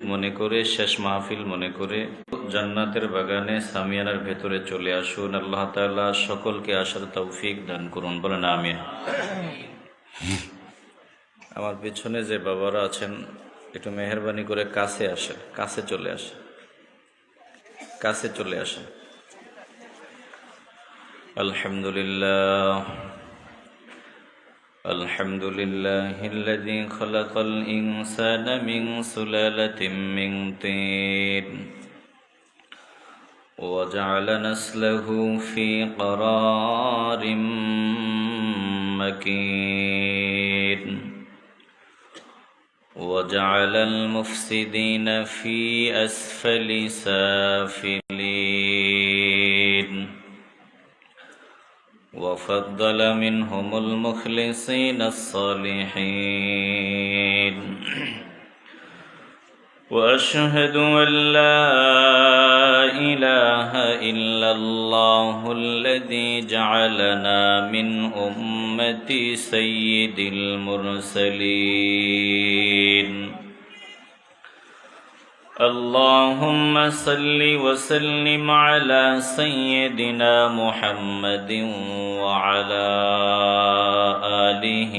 মনে করে, শেষ মাহফিল মনে করে জান্নাতের বাগানে সামিয়ানার ভেতরে চলে আসুন। আল্লাহ তাআলা সকলকে আসার তৌফিক দান করুন, বলেন আমিন। আমার পিছনে যে বাবারা আছেন একটু মেহেরবানি করে কাছে আসেন, কাছে চলে আসেন, কাছে চলে আসেন। আলহামদুলিল্লাহ الحمد لله الذي خلق الإنسان من سلالة من طين وجعل نسله في قرار مكين وجعل المفسدين في أسفل سافلين وفضل منهم المخلصين الصالحين وأشهد أن لا إله إلا الله الذي جعلنا من أمة سيد المرسلين اللهم صل وسلم على سيدنا محمد وعلى آله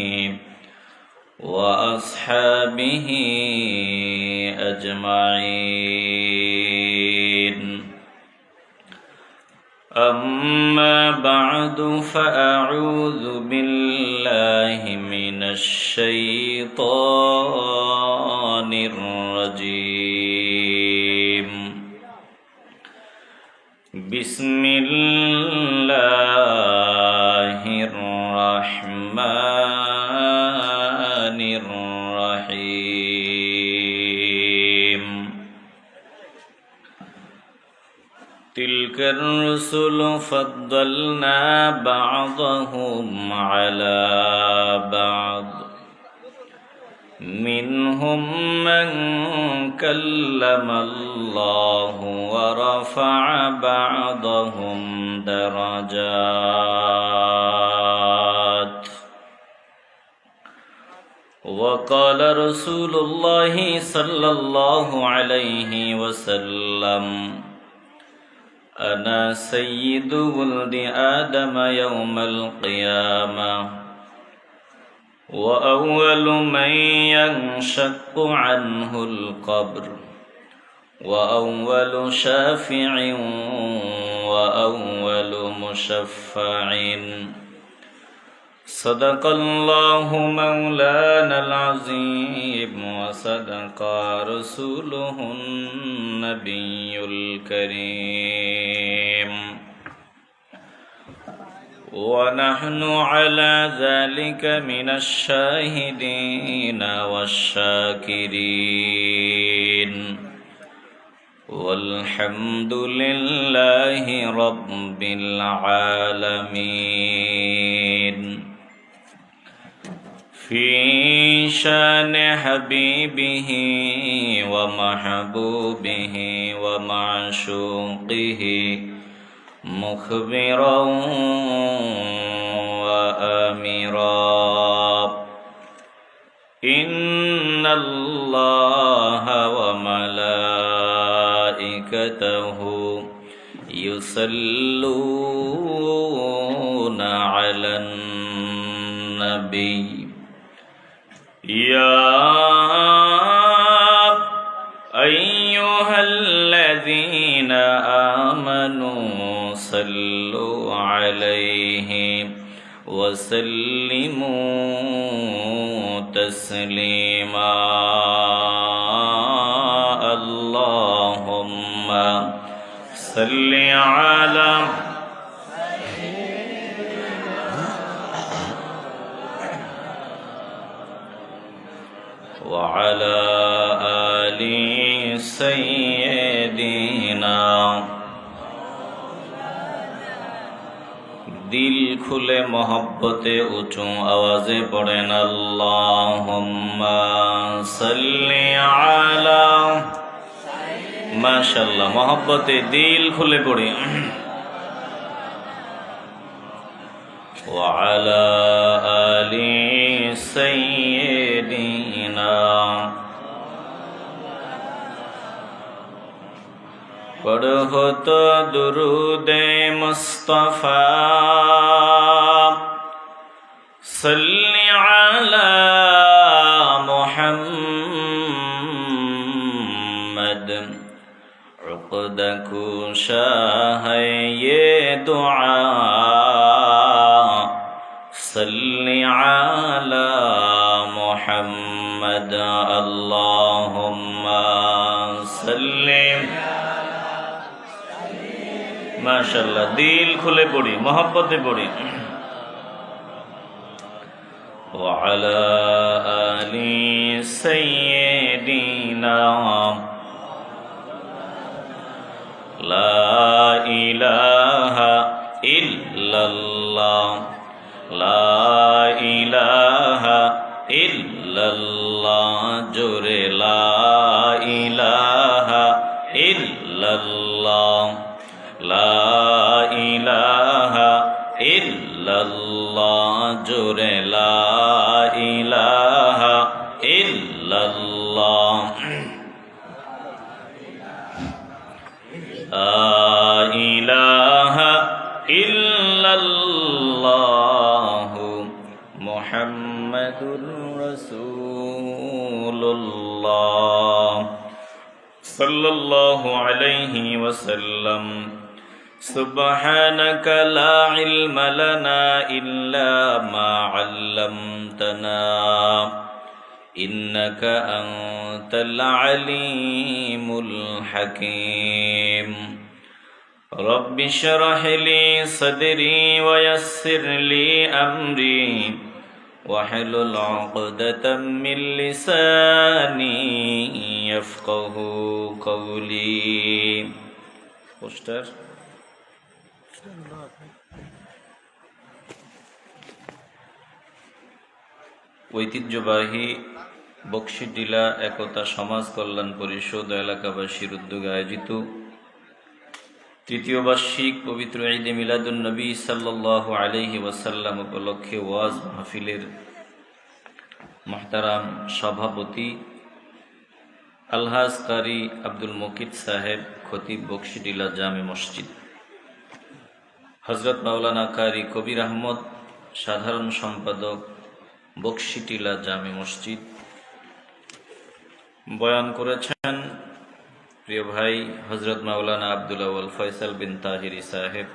وأصحابه أجمعين أما بعد فأعوذ بالله من الشيطان الرجيم بسم الله الرحمن الرحيم تلك الرسل فضلنا بعضهم على بعض منهم من كلم الله ورفع بعضهم درجات وقال رسول الله صلى الله عليه وسلم أنا سيد ولد آدم يوم القيامة وأول من ينشق عنه القبر وأول شافع وأول مشفع صدق الله مولانا العظيم وصدق رسوله النبي الكريم ونحن على ذلك من الشاهدين والشاكرين والحمد لله رب العالمين في شان حبيبه ومحبوبه ومعشوقه مخبرا وآمرا إن الله وملائكته يصلون على النبي يا أيها الذين آمنوا صلوا عليه وسلموا تسليما اللهم صل على وعلى آل سيدنا দিল খুলে মহব্বতে উঁচু আওয়াজে পড়েন আল্লাহুম্মা সাল্লি আলা। মাশাআল্লাহ, মহব্বতে দিল খুলে পড়ি। ওয়া আলা আলি সাইয়্যিদিনা पढ़ो तो दुरूदे मुस्तफा सल्ली अला मुहम्मद। उक़द कुशा है ये दुआ सल्ली अला मुहम्मद। अल्लाहुम्मा सल्ली। माशाअल्लाह, दिल खुले पड़ी, मोहब्बते पड़ी। वअला आलि सय्यिदिना ला इलाहा इल्लल्लाह ला इलाहा इल्लल्लाह। जोरे ला इलाहा इल्लल्लाह ला इलाहा इल्लल्लाह। जोरे ला इलाहा इल्लल्लाह ला इलाहा इल्लल्लाह मुहम्मदुर रसूलुल्लाह सल्लल्लाहु अलैहि वसल्लम। सुब्हानक ला इल्म लना इल्ला मा अल्लमतना इन्नक अंतल अलीमुल हकीम। रब्बि श्रह ली सदरी वयस्सिर ली अम्री वहलुल उक़दतम मिन लिसानी यफ़क़हू क़ौली। पोस्टर ঐতিহ্যবাহী বকশীটিলা একতা সমাজ কল্যাণ পরিষদ এলাকাবাসীর উদ্যোগে আয়োজিত তৃতীয় বার্ষিক পবিত্র ঈদে মিলাদুন নবী সাল্লাল্লাহু আলাইহি ওয়াসাল্লাম উপলক্ষে ওয়াজ মাহফিলের মুহতারাম সভাপতি আলহাজ কারি আব্দুল মুকিত সাহেব, খতিব, বকশীটিলা জামে মসজিদ। হযরত মাওলানা কারি কবির আহমদ, সাধারণ সম্পাদক, বকশীটিলা জামে মসজিদ। বয়ান করেছেন প্রিয় ভাই হযরত মাওলানা আব্দুল আউয়াল ফয়সাল বিন তাহিরি সাহেব।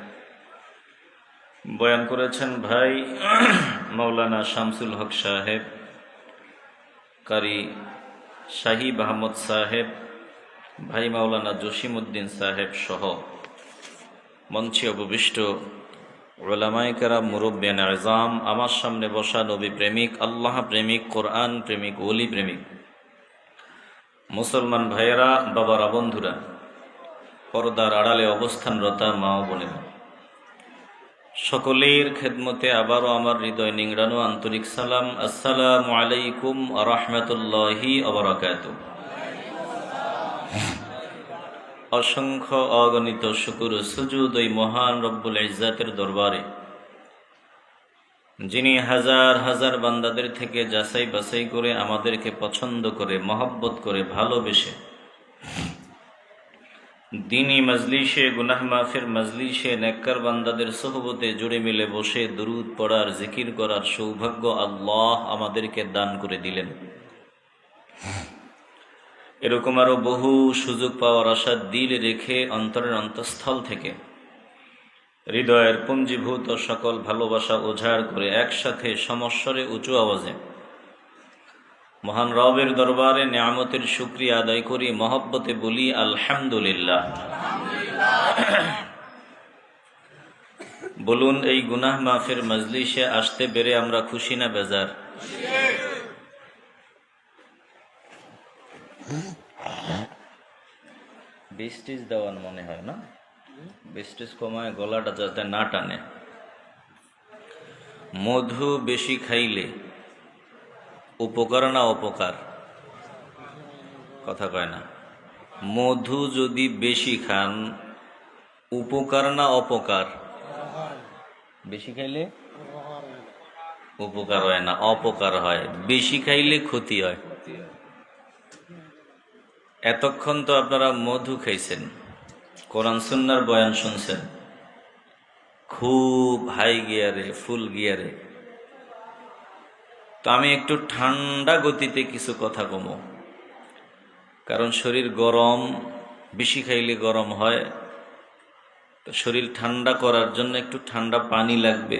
বয়ান করেছেন ভাই মাওলানা শামসুল হক সাহেব, কারি শাহিব আহমদ সাহেব, ভাই মাওলানা জসিমউদ্দিন সাহেব সহ মঞ্চে উপবিষ্ট উলামায়ে কেরাম, মুরব্বিয়ান আযম, আমার সামনে বসা নবী প্রেমিক, আল্লাহ প্রেমিক, কোরআন প্রেমিক, ওলি প্রেমিক মুসলমান ভাইয়েরা, বাবারা, বন্ধুরা, পর্দার আড়ালে অবস্থানরতা মা ও বোনেরা, সকলের খেদমতে আবারও আমার হৃদয় নিংড়ানো আন্তরিক সালাম। আসসালামু আলাইকুম ওয়া রাহমাতুল্লাহি ওয়া বারাকাতুহু। অসংখ্য অগণিত শুকর ও সুজুদ ওই মহান রব্বুল ইজ্জাতের দরবারে, যিনি হাজার হাজার বান্দাদের থেকে যাচাই বাছাই করে আমাদেরকে পছন্দ করে, মহব্বত করে, ভালোবেসে দ্বীনি মজলিসে, গুনাহ মাফের মজলিসে নেককার বান্দাদের সোহবতে জুড়ে মিলে বসে দুরূদ পড়ার, জিকির করার সৌভাগ্য আল্লাহ আমাদেরকে দান করে দিলেন। এরকম আরো বহু সুযোগ পাওয়ার আশা দিলে রেখে অন্তরের অন্তঃস্থল থেকে হৃদয়ের পুঞ্জীভূত সকল ভালোবাসা উজাড় করে একসাথে সমস্বরে উঁচু আওয়াজে মহান রবের দরবারে নিয়ামতের শুকরিয়া আদায় করি, মহব্বতে বলি আলহামদুলিল্লাহ। বলুন, এই গুনাহ মাফের মজলিসে আসতে পেরে আমরা খুশি না বেজার? বৃষ্টিজ দেওয়ান মনে হয় না, বৃষ্টিজ কমায় গলাটা যাতে না টানে। মধু বেশি খাইলে উপকার না অপকার? কথা কয় না। মধু যদি বেশি খান উপকার না অপকার? বেশি খাইলে উপকার হয় না, অপকার হয়। বেশি খাইলে ক্ষতি হয়। এতক্ষণ তো আপনারা মধু খাইছেন, কোরআন সুন্নাহর বয়ান শুনছেন, খুব হাই গিয়ারে, ফুল গিয়ারে। তো আমি একটু ঠান্ডা গতিতে কিছু কথা কমো, কারণ শরীর গরম, বেশি খাইলে গরম হয়। তো শরীর ঠান্ডা করার জন্য একটু ঠান্ডা পানি লাগবে।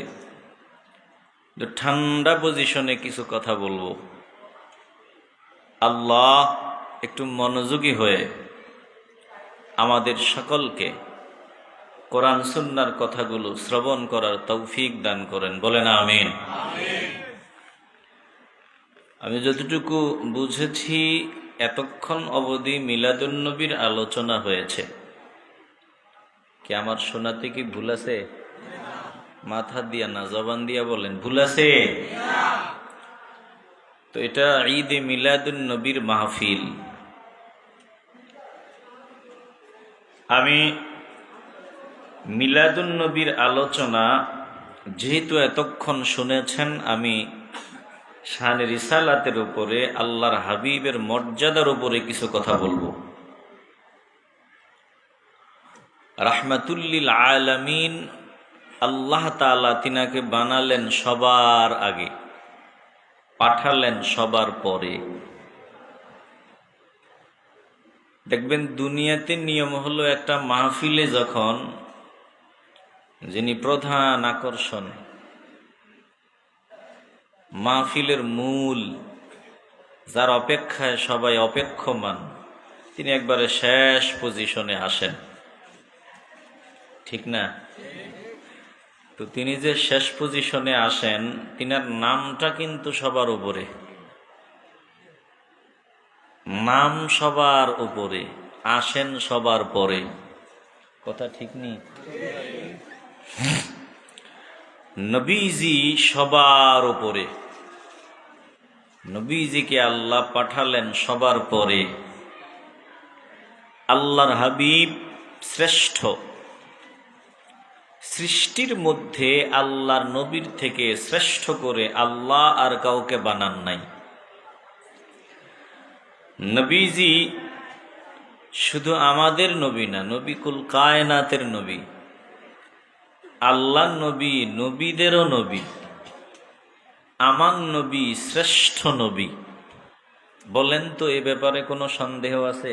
তো ঠান্ডা পজিশনে কিছু কথা বলবো। আল্লাহ একটু মনোযোগী হয়ে আমাদের সকলকে কোরআন সুন্নাহর কথাগুলো শ্রবণ করার তৌফিক দান করেন, বলেন আমিন। আমি যতটুকু বুঝেছি, এতক্ষণ অবধি মিলাদুন্নবীর আলোচনা হয়েছে। কি আমার শোনাতে কি ভুল আছে? মাথা দিয়া না, জবান দিয়া বলেন, ভুল আছে? তো এটা ঈদে মিলাদুন্নবীর মাহফিল। আমি মিলাদুন্নবীর আলোচনা যেহেতু এতক্ষণ শুনেছেন, আমি শান রিসালাতের উপরে, আল্লাহর হাবিবের মর্যাদার উপরে কিছু কথা বলবো। রাহমাতুল্লিল আলামিন, আল্লাহ তাআলা তিনাকে বানালেন সবার আগে, পাঠালেন সবার পরে। দেখবেন দুনিয়াতে নিয়ম হলো, একটা মাহফিলে যখন যিনি প্রধান আকর্ষণ, মাহফিলের মূল, যার অপেক্ষায় সবাই অপেক্ষমান, তিনি একবারে শেষ পজিশনে আসেন, ঠিক না? তো তিনি যে শেষ পজিশনে আসেন, তিনার নামটা কিন্তু সবার উপরে, নাম সবার উপরে, আসেন সবার পরে। কথা ঠিক নেই? নবীজি সবার উপরে, নবীজিকে আল্লাহ পাঠালেন সবার পরে। আল্লাহর হাবিব শ্রেষ্ঠ, সৃষ্টির মধ্যে আল্লাহর নবীর থেকে শ্রেষ্ঠ করে আল্লাহ আর কাউকে বানান নাই। নবীজি শুধু আমাদের নবী না, নবী কুল কায়নাতের নবী, আল্লাহর নবী, নবীদেরও নবী। আমার নবী শ্রেষ্ঠ নবী। বলেন তো, এ ব্যাপারে কোনো সন্দেহ আছে?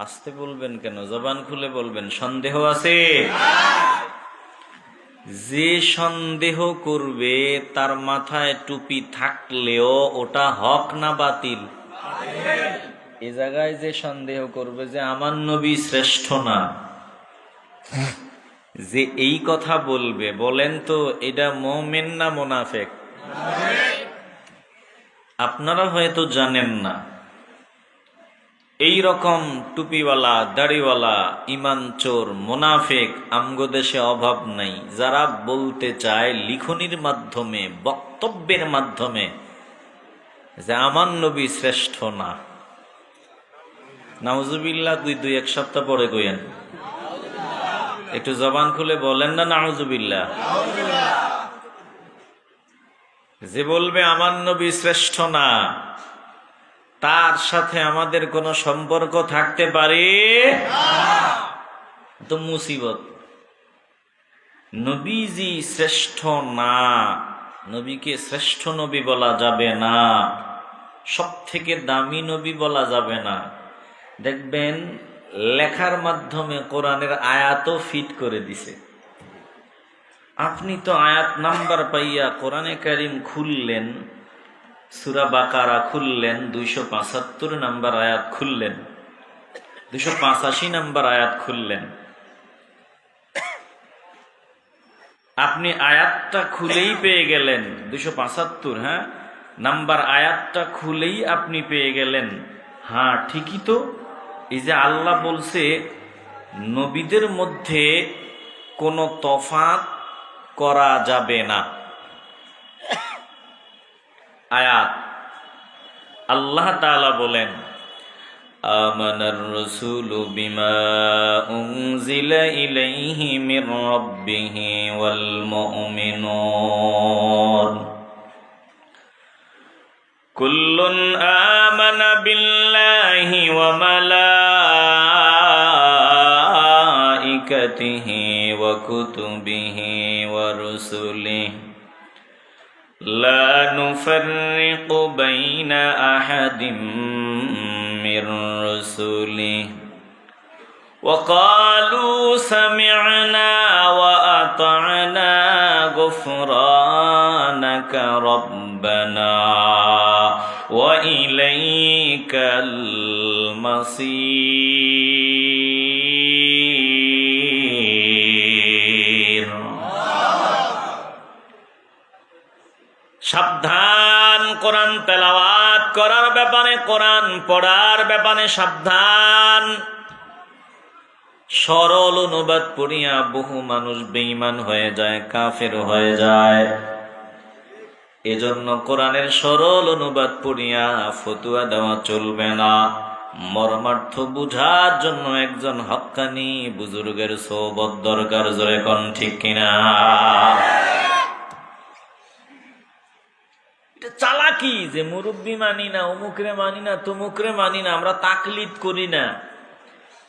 আসতে বলবেন কেন? জবান খুলে বলবেন, সন্দেহ আছে? যে সন্দেহ করবে তার মাথায় টুপি থাকলেও ওটা হক না বাতিল? এ জায়গায় যে সন্দেহ করবে যে আমার নবী শ্রেষ্ঠ না, যে এই কথা বলবে, বলেন তো এটা মুমিন না মুনাফিক? আপনারা হয়তো জানেন না, এই রকম টুপিওয়ালা, দাড়িওয়ালা, ইমান চোর, মুনাফিক আমগো দেশে অভাব নাই, যারা বলতে চায় লিখনির মাধ্যমে, বক্তব্যের মাধ্যমে যে আমার নবী শ্রেষ্ঠ না। নাউজুবিল্লাহ, দুই এক সপ্তাহ পরে কইেন, একটু জবান খুলে বলেন না নাউজুবিল্লাহ। যে বলবে আমার নবী শ্রেষ্ঠ না, তার সাথে আমাদের কোনো সম্পর্ক থাকতে পারে তো মুসিবত। নবীজি শ্রেষ্ঠ না, নবীকে শ্রেষ্ঠ নবী বলা যাবে না, সব থেকে দামি নবী বলা যাবে না। দেখবেন লেখার মাধ্যমে কোরআনের আয়াতও ফিট করে দিছে। আপনি তো আয়াত নাম্বার পাইয়া কোরআনে কারিম খুললেন, সূরা বাকারা খুললেন, 275 নাম্বার আয়াত খুললেন, 285 নাম্বার আয়াত খুললেন, আপনি আয়াতটা খুলেই পেয়ে গেলেন 275, হ্যাঁ, নাম্বার আয়াতটা খুলেই আপনি পেয়ে গেলেন। হ্যাঁ ঠিকই তো, এই যে আল্লাহ বলছে নবীদের মধ্যে কোনো তফাৎ করা যাবে না। আয়াত আল্লাহ তাআলা বলেন, আমানার রাসূলু বিমা উনজিলা ইলাইহি মির রাব্বিহি ওয়াল মুমিনুন কুল্লুন আমানা বিল্লাহি ওয়া وملائكته وكتبه ورسله لا نفرق بين أحد من رسله وقالوا سمعنا وأطعنا غفرانك ربنا وإليك المصير। সাবধান কোরআন তেলাওয়াত করার ব্যাপারে, কোরআন পড়ার ব্যাপারে সাবধান। সরল অনুবাদ পড়িয়া বহু মানুষ বেঈমান হয়ে যায়, কাফের হয়ে যায়। এজন্য কোরআনের সরল অনুবাদ পড়িয়া ফতুয়া দেওয়া চলবে না। মর্মার্থ বুঝার জন্য একজন হক্কানি বুজুর্গের সোহবত দরকার। জোরে কোন ঠিক কিনা? এটা চালাকি যে মুরব্বী মানি না, অমুকরে মানি না, তমুকরে মানি না, আমরা তাকলিদ করি না,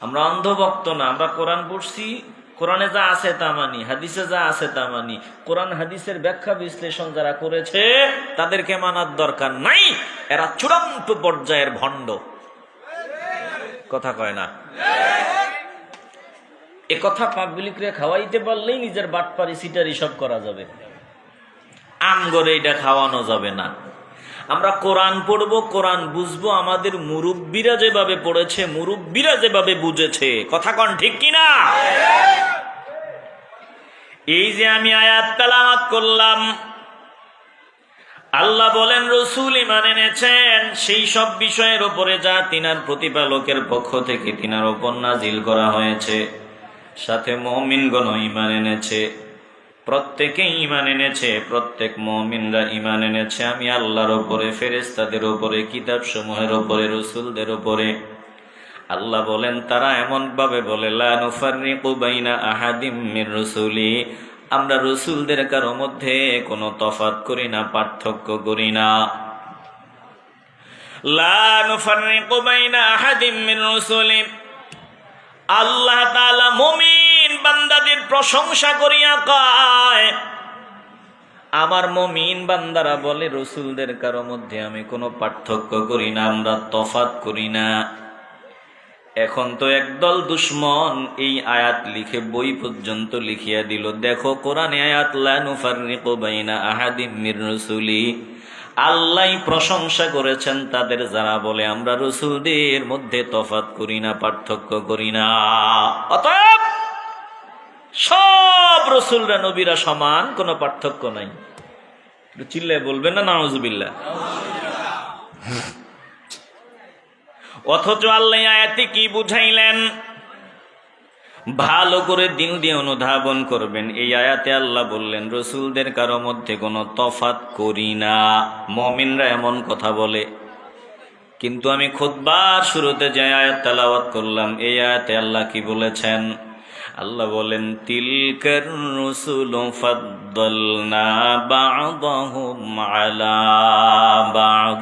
আমরা অন্ধভক্ত না, আমরা কোরআন পড়ছি, কোরআনে যা আছে তা মানি, হাদিসে যা আছে তা মানি। কোরআন হাদিসের ব্যাখ্যা বিশ্লেষণ যারা করেছে তাদেরকে মানার দরকার নাই। এরা চূড়ান্ত পর্যায়ের ভণ্ড। কথা কয় না? এ কথা পাবলিকরে খাওয়াইতে পারলেই নিজের বাটপারি সিটারি সব করা যাবে। আমগরে এটা খাওয়ানো যাবে না। আমরা কোরআন পড়বো, কোরআন বুঝবো আমাদের মুরব্বীরা যেভাবে পড়েছে, মুরব্বীরা যেভাবে বুঝেছে। কথা কন ঠিক কিনা? এই যে আমি আয়াত তেলাওয়াত করলাম, আল্লাহ বলেন রাসূল ঈমান এনেছেন সেই সব বিষয়ের উপরে যা তিনার প্রতিপালকের পক্ষ থেকে তিনার উপর নাজিল করা হয়েছে। সাথে মুমিনগণ ঈমান এনেছে, প্রত্যেকেই ঈমান এনেছে, প্রত্যেক মুমিনরা ঈমান এনেছে আমি আল্লাহর উপরে, ফেরেশতাদের উপরে, কিতাব সমূহের উপরে, রাসূলদের উপরে। আল্লাহ বলেন তারা এমন ভাবে বলে লা নুফাররিকু বাইনা আহাদিম মির রাসূলি, আমরা রাসূলদের কারো মধ্যে কোনো তফাৎ করি না, পার্থক্য করি না। লা নুফাররিকু বাইনা আহাদিম মির রাসূলি। আল্লাহ তাআলা মুমিন বান্দাদের প্রশংসা করিয়া কয়, আমার মুমিন বান্দারা বলে রাসূলদের কারো মধ্যে আমি কোনো পার্থক্য করি না, আমরা তফাৎ করি না। এখন তো একদল দুশমন এই আয়াত লিখে বই পর্যন্ত লিখিয়া দিল। দেখো কোরআনে আয়াত লা নুফাররিকু বাইনা আহাদিম মির রাসূলি, আল্লাহ প্রশংসা করেছেন তাদের যারা বলে আমরা রাসূলদের মধ্যে তফাৎ করি না, পার্থক্য করি না। অতএব সব রাসূলরা নবীরা সমান, কোনো পার্থক্য নাই। চিল্লায় বলবেন না নাউজুবিল্লাহ? অথচ আল্লাহ আয়াতে কি বুঝাইলেন ভালো করে দিল দিয়ে অনুধাবন করবেন। এই আয়াতে আল্লাহ বললেন রাসূলদের কারো মধ্যে কোনো তফাৎ করি না। মুমিনরা এমন কথা বলে, কিন্তু আমি খুতবার শুরুতে যে আয়াত তেলাওয়াত করলাম এই আয়াতে আল্লাহ কি বলেছেন? আল্লাহ বলেন তিলকার রুসুলু ফাদ্দালনা বা'দাহুম আলা বা'দ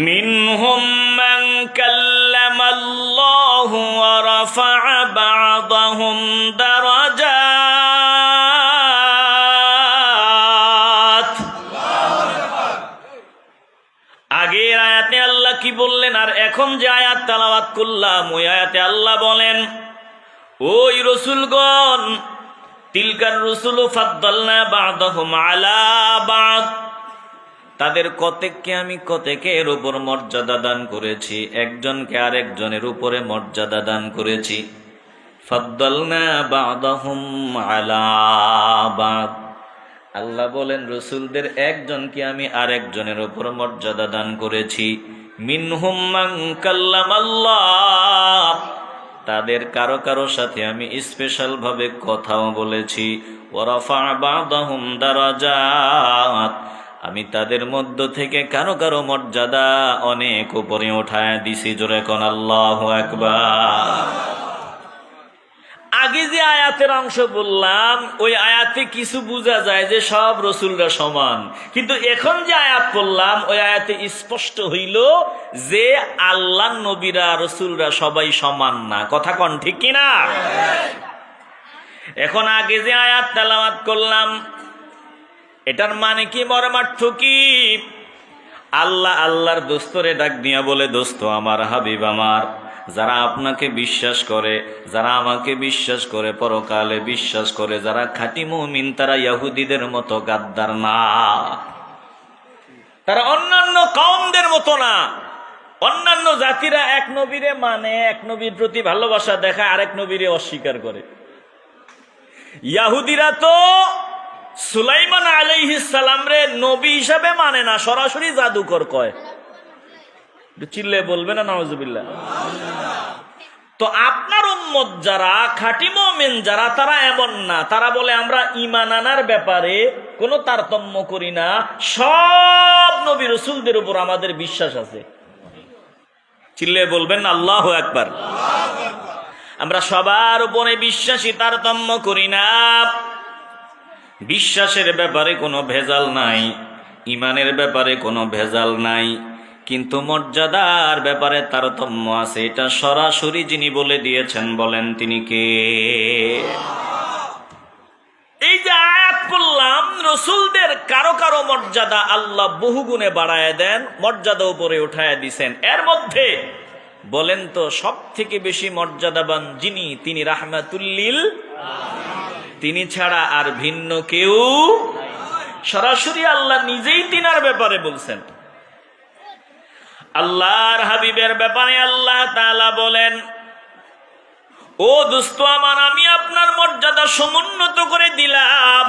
মিনহুম মান কাল্লামাল্লাহু ওয়া রাফা'a বা'দাহুম দারাজাত। আগের আয়াতে আল্লাহ কি বললেন আর এখন যে আয়াত তেলাওয়াত করলাম ওই আয়াতে আল্লাহ বলেন ওই রাসূলগণ তিলকার রুসুলু ফাদ্দালনা বা'দাহুম আলা বা'দ, তাদের কতেককে আমি কতেকের উপর মর্যাদা দান করেছি, একজনকে আরেকজনের উপরে মর্যাদা দান করেছি। ফাদ্দালনা বা'দাহুম আলা বা'দ, আল্লাহ বলেন রাসূলদের একজনকে আমি আরেকজনের উপর মর্যাদা দান করেছি। মিনহুম মান কাল্লামাল্লাহ, তাদের কারো কারো সাথে আমি স্পেশাল ভাবে কথাও বলেছি। ওয়া রাফা'a বা'দাহুম দারাজাত, আমি তাদের মধ্য থেকে কারো কারো মর্যাদা অনেক উপরে উঠায় দিছি। জোরে কোন আল্লাহু আকবার। আগে যে আয়াতের অংশ বললাম ওই আয়াতে কিছু বোঝা যায় যে সব রসুলরা সমান, কিন্তু এখন যে আয়াত পড়লাম ওই আয়াতে স্পষ্ট হইল যে আল্লাহ নবীরা রসুলরা সবাই সমান না। কথা কন ঠিক কিনা? এখন আগে যে আয়াত তেলাওয়াত করলাম এটার মানে কি, মর্মার্থ কি? আল্লাহ আল্লাহর দোস্তরে ডাক দিয়া বলে, দোস্ত আমার, হাবিব আমার, যারা আপনাকে বিশ্বাস করে, যারা আমাকে বিশ্বাস করে, পরকালে বিশ্বাস করে, যারা খাঁটি মুমিন, তারা ইহুদিদের মতো গাদ্দার না, তারা অন্যান্য কওমদের মতো না। অন্যান্য জাতিরা এক নবীরে মানে, এক নবীর প্রতি ভালোবাসা দেখায়, আরেক নবীরে অস্বীকার করে। ইহুদিরা তো সুলাইমান আলাইহিস সালাম রে নবী হিসাবে মানে না, সরাসরি জাদুকর কয়। চিল্লে বলবে না নাউজুবিল্লাহ। তো আপনার উম্মত যারা, খাঁটি মুমিন যারা, তারা এমন না। তারা বলে আমরা ঈমান আনার ব্যাপারে কোনো তারতম্য করি না, সব নবী রাসূলদের উপর আমাদের বিশ্বাস আছে। চিল্লে বলবেন না আল্লাহু আকবার। আমরা সবার উপরে বিশ্বাসী, তারতম্য করি না। বিশ্বাসের ব্যাপারে কোনো ভেজাল নাই, ঈমানের ব্যাপারে কোনো ভেজাল নাই, কিন্তু মর্যাদার ব্যাপারে তারতম্য আছে। এটা সরাসরি যিনি বলে দিয়েছেন, বলেন তিনি কে? এই যে আয়াত পড়লাম, রসুলদের কারো কারো মর্যাদা আল্লাহ বহুগুণে বাড়ায় দেন, মর্যাদা উপরে উঠায় দিছেন। এর মধ্যে বলেন তো সব থেকে বেশি মর্যাদাবান যিনি, তিনি রাহমাতুল্লিল, তিনি ছাড়া আর ভিন্ন কেউ। সরাসরি আল্লাহ নিজেই তিনার ব্যাপারে বলছেন। আল্লাহর হাবিবের ব্যাপারে আল্লাহ তাআলা বলেন, ও দোস্ত আমার, আমি আপনার মর্যাদা সমুন্নত করে দিলাম,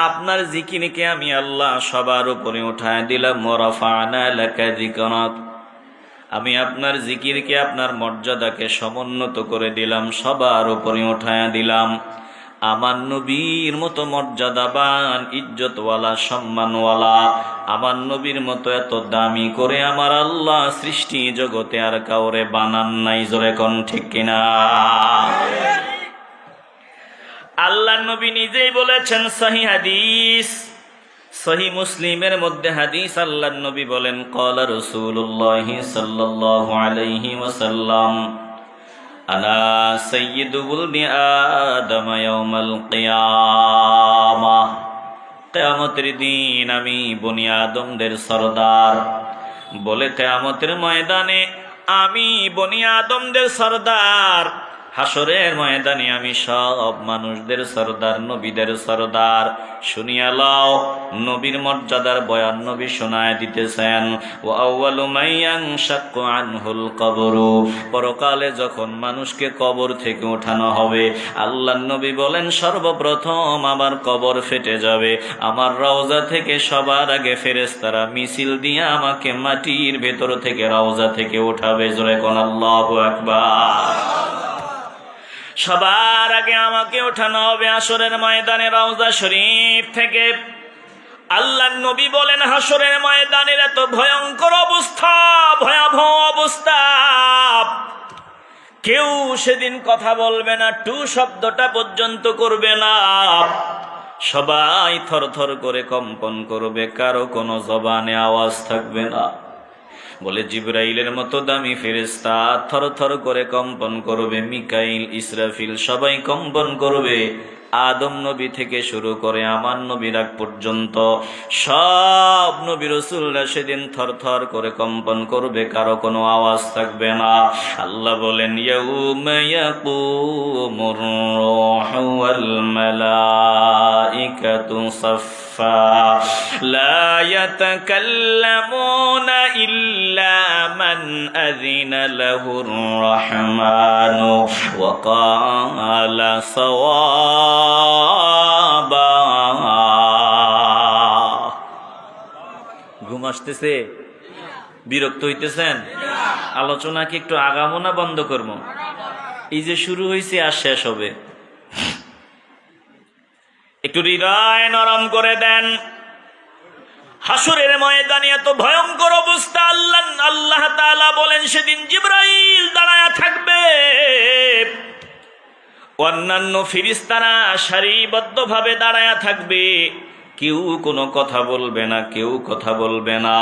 আপনার জিকিরকে আমি আল্লাহ সবার উপরে উঠায় দিলাম। ওয়ারাফা'না লাকা যিকরাক, আমি আপনার জিকিরকে, আপনার মর্যাদাকে সমুন্নত করে দিলাম, সবার উপরে উঠায় দিলাম। আমার নবীর মতো মর্যাদাবান, ইজ্জতওয়ালা, সম্মানওয়ালা, আমার নবীর মতো এত দামি করে আমার আল্লাহ সৃষ্টি জগতে আর কাউরে বানান নাই। জোরে কোন ঠিক কিনা? আল্লাহ নবী নিজেই বলেছেন, সহিহ হাদিস, সহিহ মুসলিমের মধ্যে হাদিস, আল্লাহ নবী বলেন, ক্বালা রাসূলুল্লাহ সাল্লাল্লাহু আলাইহি ওয়াসাল্লাম, আনা সাইয়্যিদু বুলদি আদম ইয়াউমাল কিয়ামাহ, কিয়ামতের দিন আমি বনি আদমদের সরদার। বলে কিয়ামতের ময়দানে আমি বনি আদমদের সরদার, হাসরের ময়দানে আমি সব মানুষদের সরদার, নবীদের সরদার। শুনিয়া লও, নবীর মর্যাদার বয়ান নবী শোনায় দিতেছেন। ওয়া আউয়ালু মান ইয়ানশাক্কু আনহুল কবরু, পরকালে যখন মানুষকে কবর থেকে ওঠানো হবে, আল্লাহর নবী বলেন সর্বপ্রথম আমার কবর ফেটে যাবে, আমার রওজা থেকে সবার আগে ফেরেশতারা মিছিল দিয়ে আমাকে মাটির ভেতর থেকে রওজা থেকে উঠাবে। জোরে কোন আল্লাহু আকবার। সবার আগে আমাকে ওঠানো হবে হাসরের ময়দানে রওজা শরীফ থেকে। আল্লাহর নবী বলেন, হাসরের ময়দানের এত ভয়ঙ্কর অবস্থা, ভয়াবহ অবস্থা, কেউ সেদিন কথা বলবে না, টু শব্দটা পর্যন্ত করবে না। সবাই থরথর করে কম্পন করবে, কারো কোনো জবানে আওয়াজ থাকবে না। বলে জিবরাইলের মতো দামি ফেরেশতা থরথর করে কম্পন করবে, মিকাইল, ইসরাফিল সবাই কম্পন করবে। আদম নবী থেকে শুরু করে আমার নবীর আগ পর্যন্ত সব নবী রাসূলরা সেদিন থরথর করে কম্পন করবে, কারো কোনো আওয়াজ থাকবে না। আল্লাহ বলেন, ইয়াউমা ইয়াকুমুর রূহু ওয়াল মালাইকাতু সাফফা লা ইয়াতাকাল্লামুনা ইল্লা মান আযিনা লাহুর রাহমানু ওয়া ক্বালা সাওয়াবা। ঘুম আসতেছে? বিরক্ত হইতেছেন? আলোচনা কি একটু আগামো না বন্ধ করবো? এই যে শুরু হয়েছে আর শেষ হবে, একটু হৃদয় নরম করে দেন। হাসরের ময়দানে এত ভয়ঙ্কর অবস্থা, আল্লাহ তাআলা বলেন সেদিন জিবরাইল দাঁড়ায়া থাকবে, অন্যান্য ফেরেশতারা সারিবদ্ধভাবে দাঁড়ায়া থাকবে, কেউ কোনো কথা বলবে না, কেউ কথা বলবে না।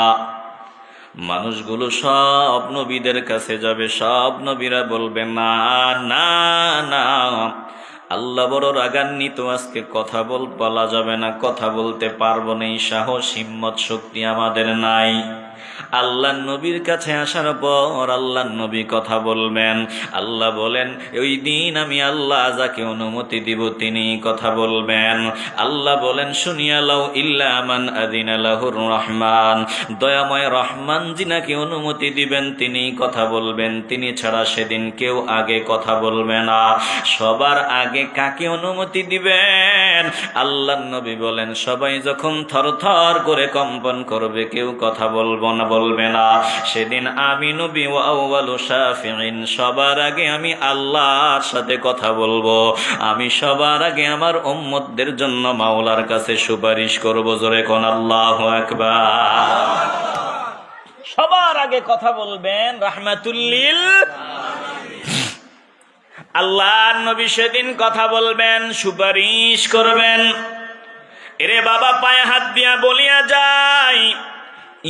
মানুষগুলো সব নবীদের কাছে যাবে, সব নবীরা বলবে না না না, আল্লাহ বড় রাগান্বিত, আজকে কথা বলা যাবে না, কথা বলতে পারবো না, এই সাহস হিম্মত শক্তি আমাদের নাই। আল্লাহ নবীর কাছে আসার পর আল্লাহ নবী কথা বলবেন। আল্লাহ বলেন, ওই দিন আমি আল্লাহ যাকে অনুমতি দিব তিনি কথা বলবেন। আল্লাহ বলেন, শুনিয়া লাও ইল্লা মান আযিনা লাহুর রহমান, দয়াময় রহমান যিনাকে অনুমতি দিবেন তিনি কথা বলবেন, তিনি ছাড়া সেদিন কেউ আগে কথা বলবে না। সবার আগে কাকে অনুমতি দিবেন? আল্লাহ নবী বলেন, সবাই যখন থরথর করে কম্পন করবে, কেউ কথা বলবে না, সেদিন আমি নবী ওয়া আউয়ালু শাফিঈন, সবার আগে আমি আল্লাহর সাথে কথা বলবো। আমি সবার আগে আমার উম্মতদের জন্য মাওলার কাছে সুপারিশ করব। জোরে কোন আল্লাহু আকবার। সবার আগে কথা বলবেন রাহমাতুল লিল আল্লাহর নবী, সেদিন কথা বলবেন, সুপারিশ করবেন। এরে বাবা, পায়ে হাত দিয়া বলিয়া যায়,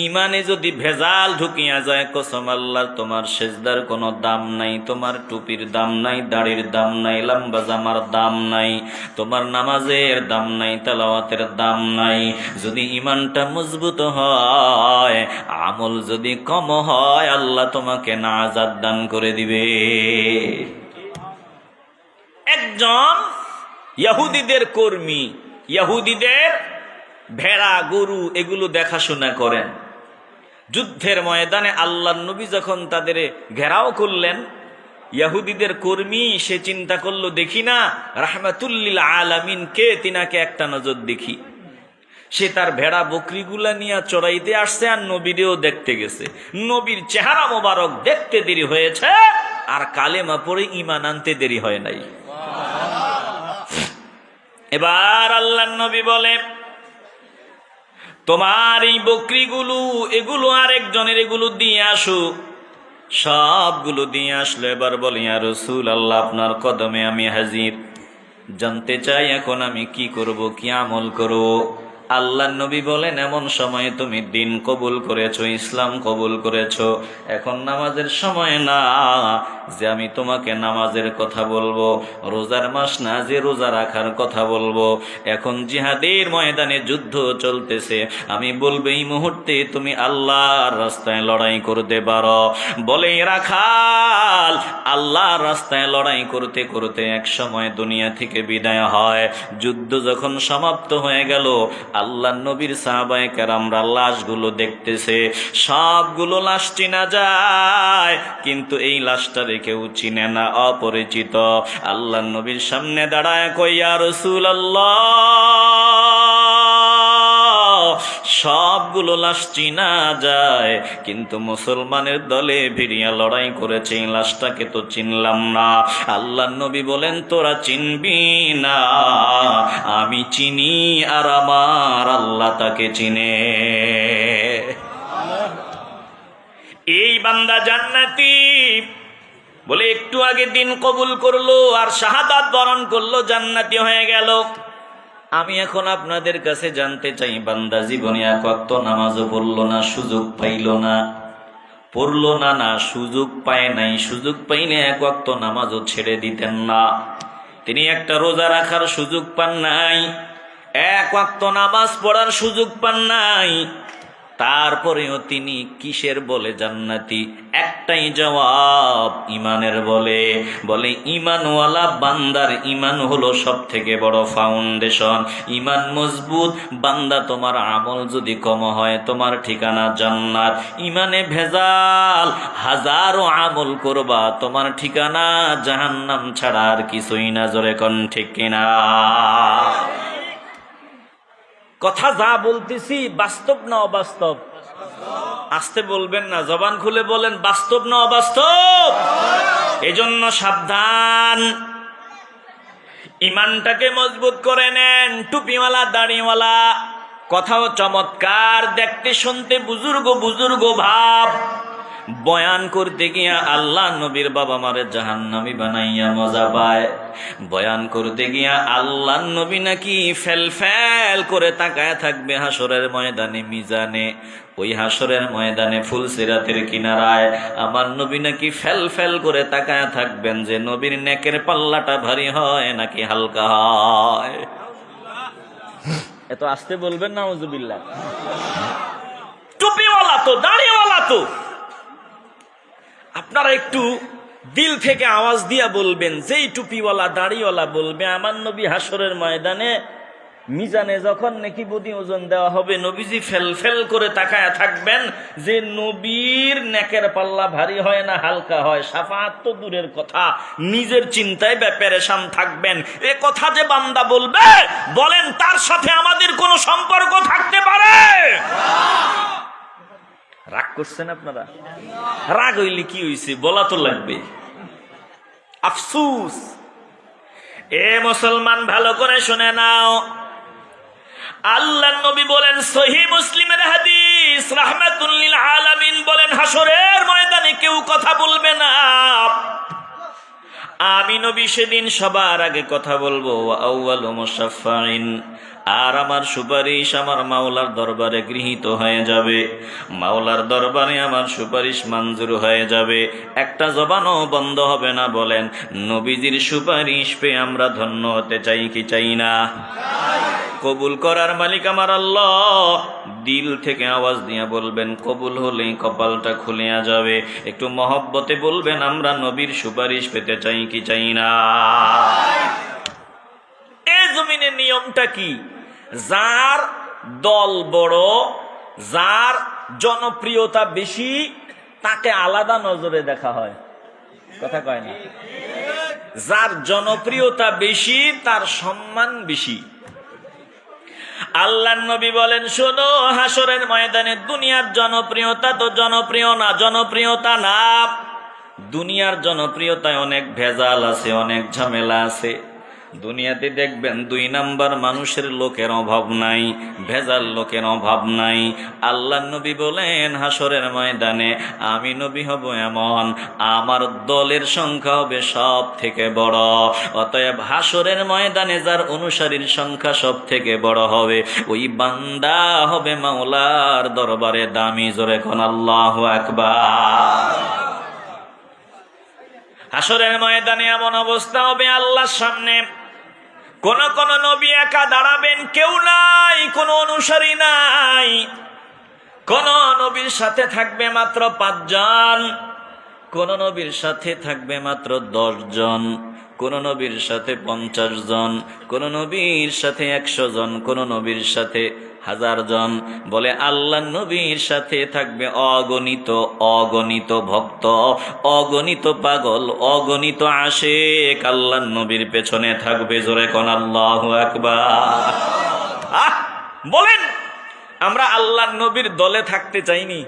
ইমানে যদি ভেজাল ঢুকিয়া যায়, কসম আল্লাহর, তোমার সেজদার কোনো দাম নাই, তোমার টুপির দাম নাই, দাড়ির দাম নাই, লম্বা জামার দাম নাই, তোমার নামাজের দাম নাই, তেলাওয়াতের দাম নাই। যদি ইমানটা মজবুত হয়, আমল যদি কম হয়, আল্লাহ তোমাকে নাজাত দান করে দিবে। একজন ইহুদিদের কর্মী, ইহুদিদের ভেড়া গরু এগুলো দেখাশোনা করেন। যুদ্ধের ময়দানে আল্লাহর নবী যখন তাদের ঘেরাও করলেন, ইহুদিদের কর্মী সে চিন্তা করলো, দেখি না রাহমাতুল লিল আলামিন কে, তিনাকে একটা নজর দেখি। সে তার ভেড়া বকরিগুলা নিয়ে চড়াইতে আসছে আর নবীরেও দেখতে গেছে। নবীর চেহারা মোবারক দেখতে দেরি হয়েছে, আর কালেমা পড়ে ঈমান আনতে দেরি হয় নাই। এবার আল্লাহর নবী বলে, তোমার এই বকরিগুলো এগুলো আরেকজনের, এগুলো দিয়ে আসো। সবগুলো দিয়ে আসলো। এবার বলি, ইয়া রাসূলুল্লাহ, আপনার কদমে আমি হাজির, জানতে চাই এখন আমি কি করব, কি আমল করব। আল্লাহর নবী বলেন, এমন সময়ে তুমি দিন কবুল করেছো, ইসলাম কবুল করেছো, এখন নামাজের সময় না যে আমি তোমাকে নামাজের কথা বলবো, রোজার মাস না যে রোজা রাখার কথা বলবো। এখন জিহাদের ময়দানে যুদ্ধ চলতেছে, আমি বলবো এই মুহূর্তে তুমি আল্লাহর রাস্তায় লড়াই করতে পারো। বলে রাখাল আল্লাহর রাস্তায় লড়াই করতে করতে এক সময় দুনিয়া থেকে বিদায় হয়। যুদ্ধ যখন সমাপ্ত হয়ে গেল, আল্লাহ নবীর সাহাবায়ে কেরামরা লাশগুলো দেখতেছে, সবগুলো লাশ চিনা যায়, কিন্তু এই লাশটারে কেউ চিনে না, অপরিচিত। আল্লাহ নবীর সামনে দাঁড়ায় কই, ইয়া রাসূলুল্লাহ, সবগুলো লাশ চিনা যায়, কিন্তু মুসলমানের দলে ভিড়িয়া লড়াই করেছে, এই লাশটাকে তো চিনলাম না। আল্লাহ নবী বলেন, তোরা চিনবি না, আমি চিনি, আর আমার আল্লাহ তাকে চিনে। এই বান্দা জান্নাতি। বলে একটু আগে দিন কবুল করলো আর শাহাদাত বরণ করলো, জান্নাতি হয়ে গেল। আমি এখন আপনাদের কাছে জানতে চাই, বান্দা জীবনে এক ওয়াক্ত নামাজও পড়লো না, সুযোগ পাইল না, পড়লো না, না সুযোগ পায় নাই, সুযোগ পাইলে এক ওয়াক্ত নামাজও ছেড়ে দিতেন না। তিনি একটা রোজা রাখার সুযোগ পান নাই, এক ওয়াক্ত নামাজ পড়ার সুযোগ পান নাই, তারপরেও তিনি কিসের বলে জান্নাতি? একটাই জবাব, ইমানের বলে। বলে ইমানওয়ালা বান্দার ইমান হলো সব থেকে বড় ফাউন্ডেশন। ইমান মজবুত বান্দা, তোমার আমল যদি কম হয় তোমার ঠিকানা জান্নাত। ইমানে ভেজাল, হাজারো আমল করবা, তোমার ঠিকানা জাহান্নাম ছাড়া আর কিছুই না। জোরে কোন ঠিক কিনা? কথা যা বলতেছি বাস্তব না অবাস্তব? আসতে বলবেন না, জবান খুলে বলেন, বাস্তব না অবাস্তব? এজন্য সাবধান, ইমানটাকে মজবুত করে নেন। টুপিওয়ালা দাড়িওয়ালা, কথাও চমৎকার, দেখতে শুনতে বুজুর্গ বুজুর্গ ভাব, বয়ান করতে গিয়া আল্লাহ নবীর বাবা মারে জাহান্নামী বানাইয়া মজা পায়। বয়ান করতে গিয়া আল্লাহ নবী নাকি ফেল ফেল করে তাকায় থাকবে হাসরের ময়দানে, মিজানে। ওই হাসরের ময়দানে ফুলসিরাতের কিনারায় আমার নবী নাকি ফেল ফেল করে তাকায় থাকবেন যে নবীর নেকের পাল্লাটা ভারী হয় নাকি হালকা হয়। এত আস্তে বলবেন না, নাউজুবিল্লাহ। টুপিওয়ালা তো, দাড়িওয়ালা তো, আপনারা একটু দিল থেকে আওয়াজ দিয়া বলবেন, যেই টুপিওয়ালা দাড়িওয়ালা বলবে আমার নবী হাসরের ময়দানে মিজানে যখন নেকি বদি ওজন দেওয়া হবে, নবীজি ফেল ফেল করে তাকায় থাকবেন যে নবীর নেকের পাল্লা ভারী হয় না হালকা হয়। শাফাআত তো দূরের কথা, নিজের চিন্তায় পেরেশান থাকবেন। এ কথা যে বান্দা বলবে, বলেন তার সাথে আমাদের কোনো সম্পর্ক থাকতে পারে? রাগ করছেন আপনারা? রাগ হইলে কি হইছে, বলা তো লাগবে। আফসুস। এ মুসলমান ভালো করে শুনে নাও, আল্লাহর নবী বলেন, সহিহ মুসলিমের হাদিস, রাহমাতুল লিল আলামিন বলেন, হাসরের ময়দানে কেউ কথা বলবে না, আমি নবী সেদিন সবার আগে কথা বলবো। আউয়ালু মুশাফফাইন, আর আমার সুপারিশ আমার মাওলার দরবারে গৃহীত হয়ে যাবে। মাওলার দরবারে আমার সুপারিশ মঞ্জুর হয়ে যাবে, একটা জবানও বন্ধ হবে না। বলেন, নবীজির সুপারিশ পেয়ে আমরা ধন্য হতে চাই কি চাই না? কবুল করার মালিক আমার আল্লাহ। দিল থেকে আওয়াজ দিয়ে বলবেন, কবুল হলেই কপালটা খুলিয়া যাবে। একটু মহব্বতে বলবেন, আমরা নবীর সুপারিশ পেতে চাই কি চাই না? এই জমিনের নিয়মটা কি? যার দল বড়, যার জনপ্রিয়তা বেশি, তাকে আলাদা নজরে দেখা হয়। কথা কয় না? যার জনপ্রিয়তা বেশি তার সম্মান বেশি। আল্লাহর নবী বলেন, শোনো, হাসরের ময়দানে দুনিয়ার জনপ্রিয়তা তো জনপ্রিয় না, জনপ্রিয়তা না। দুনিয়ার জনপ্রিয়তায় অনেক ভেজাল আছে, অনেক ঝামেলা আছে। দুনিয়াতে দেখবেন 2 নাম্বার মানুষের লোকের অভাব নাই, ভেজাল লোকের অভাব নাই। আল্লাহর নবী বলেন, হাসরের ময়দানে আমি নবী হব এমন, আমার দলের সংখ্যা হবে সব থেকে বড়। অতএব হাসরের ময়দানে যার অনুসারীর সংখ্যা সব থেকে বড় হবে, ওই বান্দা হবে মাওলার দরবারে দামি। জোরে কোন আল্লাহু আকবার। হাসরের ময়দানে এমন অবস্থা হবে, আল্লাহর সামনে কোন কোন নবী একা দাঁড়াবেন, কেউ নাই, কোন অনুসারী নাই। কোন নবীর সাথে থাকবে মাত্র 5 জন, কোন নবীর সাথে থাকবে মাত্র 10 জন, কোন নবীর সাথে 50 জন, কোন নবীর সাথে 100 জন, কোন নবীর সাথে 1000 জন। বলে আল্লাহ নবীর সাথে থাকবে অগণিত অগণিত ভক্ত, অগণিত পাগল, অগণিত আশিক আল্লাহ নবীর পেছনে থাকবে। জোরে কোন আল্লাহু আকবার। বলেন, আমরা আল্লাহ নবীর দলে থাকতে চাইনি?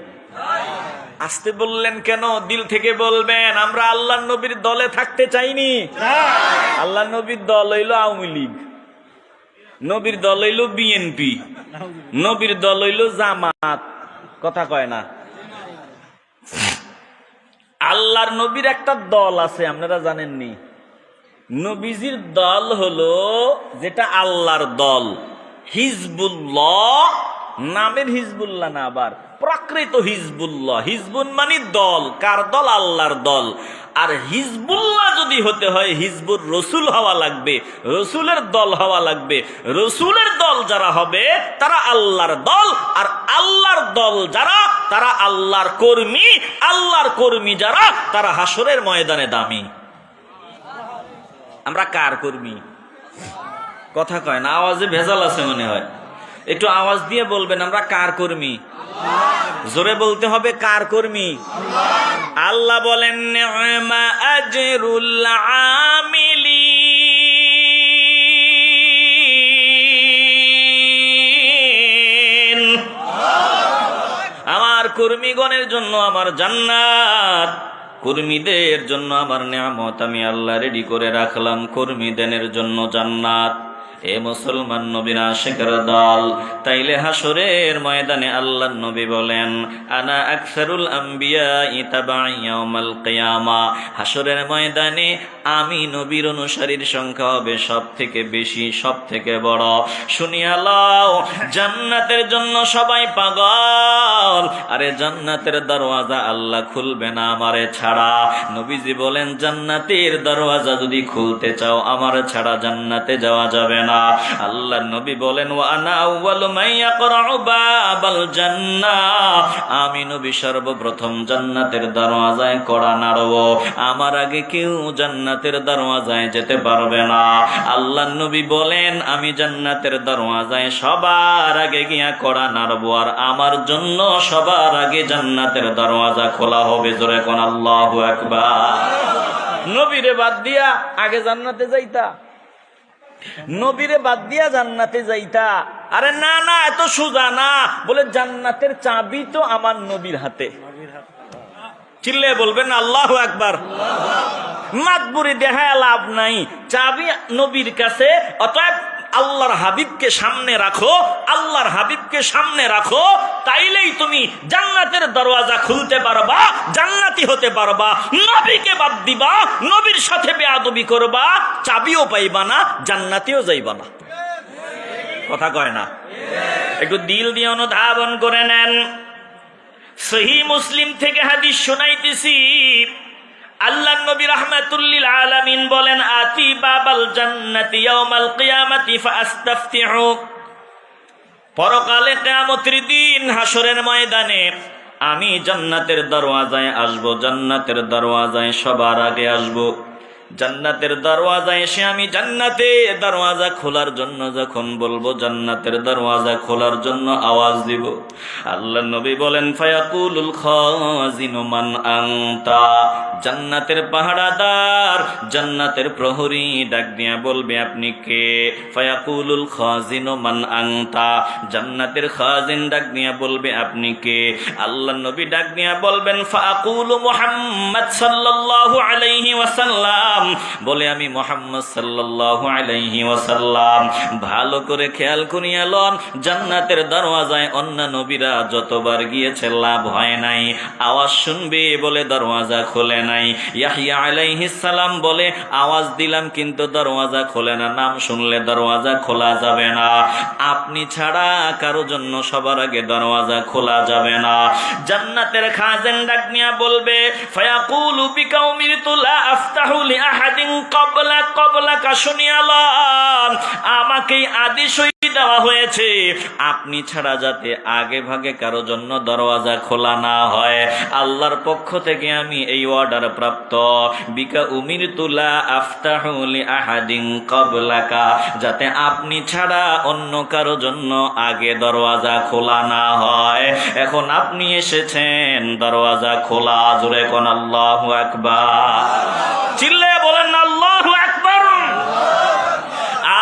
আসতে বললেন কেন? দিল থেকে বলবেন, আমরা আল্লাহ নবীর দলে থাকতে চাইনি। আল্লাহ নবীর দল হইল আওয়ামী লীগ, নবীর দল হইল বিএনপি, নবীর দল হইল জামাত। কথা কয় না? আল্লাহর নবীর একটা দল আছে, আপনারা জানেননি? নবীজির দল হলো যেটা আল্লাহর দল, হিজবুল্লাহ। নামের হিজবুল্লাহ না, আবার প্রকৃত হিজবুল্লাহ। হিজবুন মানে দল। কার দল? আল্লাহর দল। আর হিজবুল্লাহ যদি হতে হয়, হিজবুর রসুল হওয়া লাগবে, রসুলের দল হওয়া লাগবে। রসুলের দল যারা হবে তারা আল্লাহর দল, আর আল্লাহর দল যারা তারা আল্লাহর কর্মী। আল্লাহর কর্মী যারা তারা হাসরের ময়দানে দামি। আমরা কার কর্মী? কথা কয় না, আওয়াজে ভেজাল আছে মনে হয়। একটু আওয়াজ দিয়ে বলবেন, আমরা কার কর্মী? জোরে বলতে হবে, কার কর্মী? আল্লাহ বলেন, নি'মা আজরুল আমিলিন। আমার কর্মীগণের জন্য আমার জান্নাত, কর্মীদের জন্য আমার নিয়ামত আমি আল্লাহ রেডি করে রাখলাম। কর্মীদের জন্য জান্নাত। এ মুসলমান নবীর আশিকের দল, তাইলে হাসরের ময়দানে আল্লাহর নবী বলেন, আনা আকসারুল আম্বিয়াই তাবা'আ ইয়াউমাল কিয়ামা, হাসরের ময়দানে আমি নবীর অনুসারীর সংখ্যা হবে সব থেকে বেশি, সব থেকে বড়। শুনিয়া লও, জান্নাতের জন্য সবাই পাগল, আরে জান্নাতের দরওয়াজা আল্লাহ খুলবে না আমারে ছাড়া। নবীজি বলেন, জান্নাতের দরওয়াজা যদি খুলতে চাও আমার ছাড়া জান্নাতে যাওয়া যাবে না। আল্লাহ নবী বলেন, ওয়া আনা আউয়ালু মান ইয়াকরাউ বাবাল জান্নাহ, আমি নবী সর্বপ্রথম জান্নাতের দরওয়াজায় কড়া নাড়ব, আমার আগে কেউ জান্নাতের দরওয়াজায় যেতে পারবে না। আল্লাহ নবী বলেন, আমি জান্নাতের দরওয়াজায় সবার আগে গিয়া কড়া নাড়ব, আর আমার জন্য সবার আগে জান্নাতের দরওয়াজা খোলা হবে। জোরে কোন আল্লাহু আকবার। নবীরে বাদ দিয়া আগে জান্নাতে যাইতা, নবীরে বাদ দিয়া জান্নাতে যাইতা? আরে না না, এত সোজা না। বলে জান্নাতের চাবি তো আমার নবীর হাতে। চিল্লে বলবেন আল্লাহু আকবার। মাতবুরি দেখায় লাভ নাই, চাবি নবীর কাছে। অতএব আল্লাহর হাবিবকে সামনে রাখো, আল্লাহর হাবিবকে সামনে রাখো, তাইলেই তুমি জান্নাতের দরওয়াজা খুলতে পারবা, জান্নাতি হতে পারবা। নবীকে বাদ দিবা, নবীর সাথে বেয়াদবি করবা, চাবিও পাইবা না, জান্নাতিও যাইবা না। কথা কয় না? একটু দিল দিয়ে অনুধাবন করে নেন। সহিহ মুসলিম থেকে হাদিস শোনাইতেছি। আল্লাহ নবী রাহমাতুল লিল আলামিন বলেন, আতি বাবাল জান্নাতি ইয়াউমাল কিয়ামাতি ফাআস্তাফতিহু, পরকালে কিয়ামতের দিন হাসরের ময়দানে আমি জান্নাতের দরওয়াজায় আসব, জান্নাতের দরওয়াজায় সবার আগে আসব। জান্নাতের দরওয়াজায় এসে আমি জান্নাতের দরওয়াজা খোলার জন্য যখন বলবো, জান্নাতের দরওয়াজা খোলার জন্য আওয়াজ দিব, আল্লাহ নবী বলেন, ফায়াকুলুল খাজিনু মান আনতা, জান্নাতের পাহারাদার, জান্নাতের প্রহরী ডাক দিয়া বলবে, আপনি কে? ফায়াকুলুল খাজিনু মান আনতা, জান্নাতের খাজিন ডাক দিয়া বলবে, আপনি কে? আল্লাহ নবী ডাক দিয়া বলবেন, ফাআকুলু মুহাম্মদ সাল্লাল্লাহু আলাইহি ওয়াসাল্লাম, বলে আমি মুহাম্মদ সাল্লাল্লাহু আলাইহি ওয়াসাল্লাম। ভালো করে খেয়াল করিয়া লন, জান্নাতের দরওয়াজায় অন্য নবীরা যতবার গিয়েছে লাভ হয় নাই, আওয়াজ শুনবে বলে দরওয়াজা খোলে নাই। ইয়াহইয়া আলাইহিস সালাম বলে, আওয়াজ দিলাম কিন্তু দরওয়াজা খোলে না, নাম শুনলে দরওয়াজা খোলা যাবে না। আপনি ছাড়া কারো জন্য সবার আগে দরওয়াজা খোলা যাবে না। জান্নাতের খাজেন ডাক নিয়া বলবে, ফায়াকুলু বিকাউমিরতু লা আফতাহু লিআহাদিন ক্বাবলাকা, শুনিয়ালাম আমাকেই আদেশ দেওয়া হয়েছে আপনি ছাড়া যাতে আগে ভাগে কারো জন্য দরওয়াজা খোলা না হয়। আল্লাহর পক্ষ থেকে আমি এই অর্ডার প্রাপ্ত, বিকা উমিরতু লা আফতাহু লিআহাদিন ক্বাবলাকা, যাতে আপনি ছাড়া অন্য কারো জন্য আগে দরওয়াজা খোলা না হয়। এখন আপনি এসেছেন, দরওয়াজা খোলা। জোরে কোন আল্লাহু আকবার। চিল্লে বলেন আল্লাহু আকবার।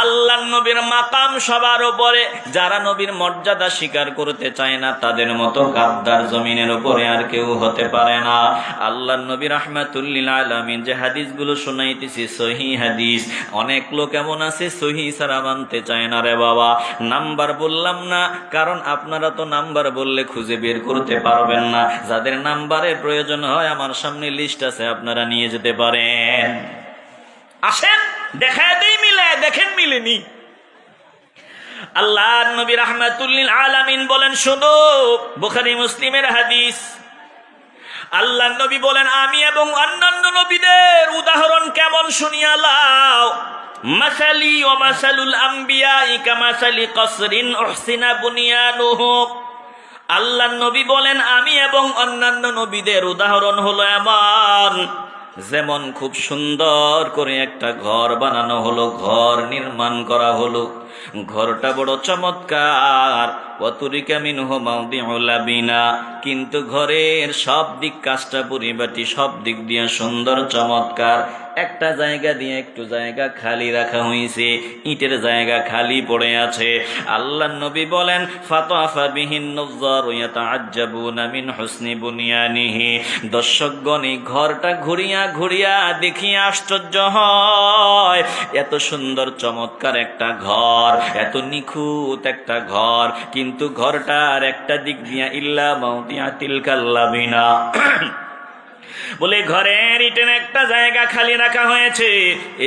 আল্লাহ নবীর মাকাম সবার উপরে, যারা নবীর মর্যাদা স্বীকার করতে চায় না তাদের মতো গাদ্দার জমিনের উপরে আর কেউ হতে পারে না। আল্লাহ নবী রাহমাতুল লিল আলামিন যে হাদিসগুলো শোনাইতেছি সহিহ হাদিস, অনেক লোক এমন আছে সহিহ ছাড়া মানতে চায় না। রে বাবা, নাম্বার বললাম না, কারণ আপনারা তো নাম্বার বললে খুঁজে বের করতে পারবেন না। যাদের নাম্বারের প্রয়োজন হয় আমার সামনে লিস্ট আছে, আপনারা নিয়ে যেতে পারেন। আসেন দেখায় দেই, মিলায় দেখেন মিলেনি। আল্লাহ নবী রাহমাতুল লিল আলামিন বলেন, শোনো, বুখারী মুসলিমের হাদিস। আল্লাহ নবী বলেন, আমি এবং অন্যান্য নবীদের উদাহরণ কেমন শুনিয়া লাও। মাসালি ওয়া মাসালুল আম্বিয়াই কামাসালি কসরিন উহসিনা বুনিয়ানুহু। আল্লাহ নবী বলেন, আমি এবং অন্যান্য নবীদের উদাহরণ হলো এমন, যেমন খুব সুন্দর করে একটা ঘর বানানো হলো, ঘর নির্মাণ করা হলো, ঘরটা বড় চমৎকার। ওয়াতুরিকা মিনহু মাউদিউল লাবিনা, কিন্তু ঘরের সব দিক, কাজটা পরিবাটি সব দিক দিয়ে সুন্দর চমৎকার। একটা জায়গা দিয়ে একটু জায়গা খালি রাখা হয়েছে, ইটের জায়গা খালি পড়ে আছে। আল্লাহ নবী বলেন, ফাতাফা বিহিন নুযারু ইয়াতাআজ্জাবুনা মিন হুসনি বুনিয়ানিহি। দর্শকগণ এই ঘরটা ঘুরিয়া ঘুরিয়া দেখিয়া আশ্চর্য হয়, এত সুন্দর চমৎকার একটা ঘর, এত নিখুঁত একটা ঘর, কিন্তু ঘরটার একটা দিক দিয়া ইল্লা মাউদিআতিল কাল্লাবিনা, বলে ঘরের ইটের একটা জায়গা খালি রাখা হয়েছে,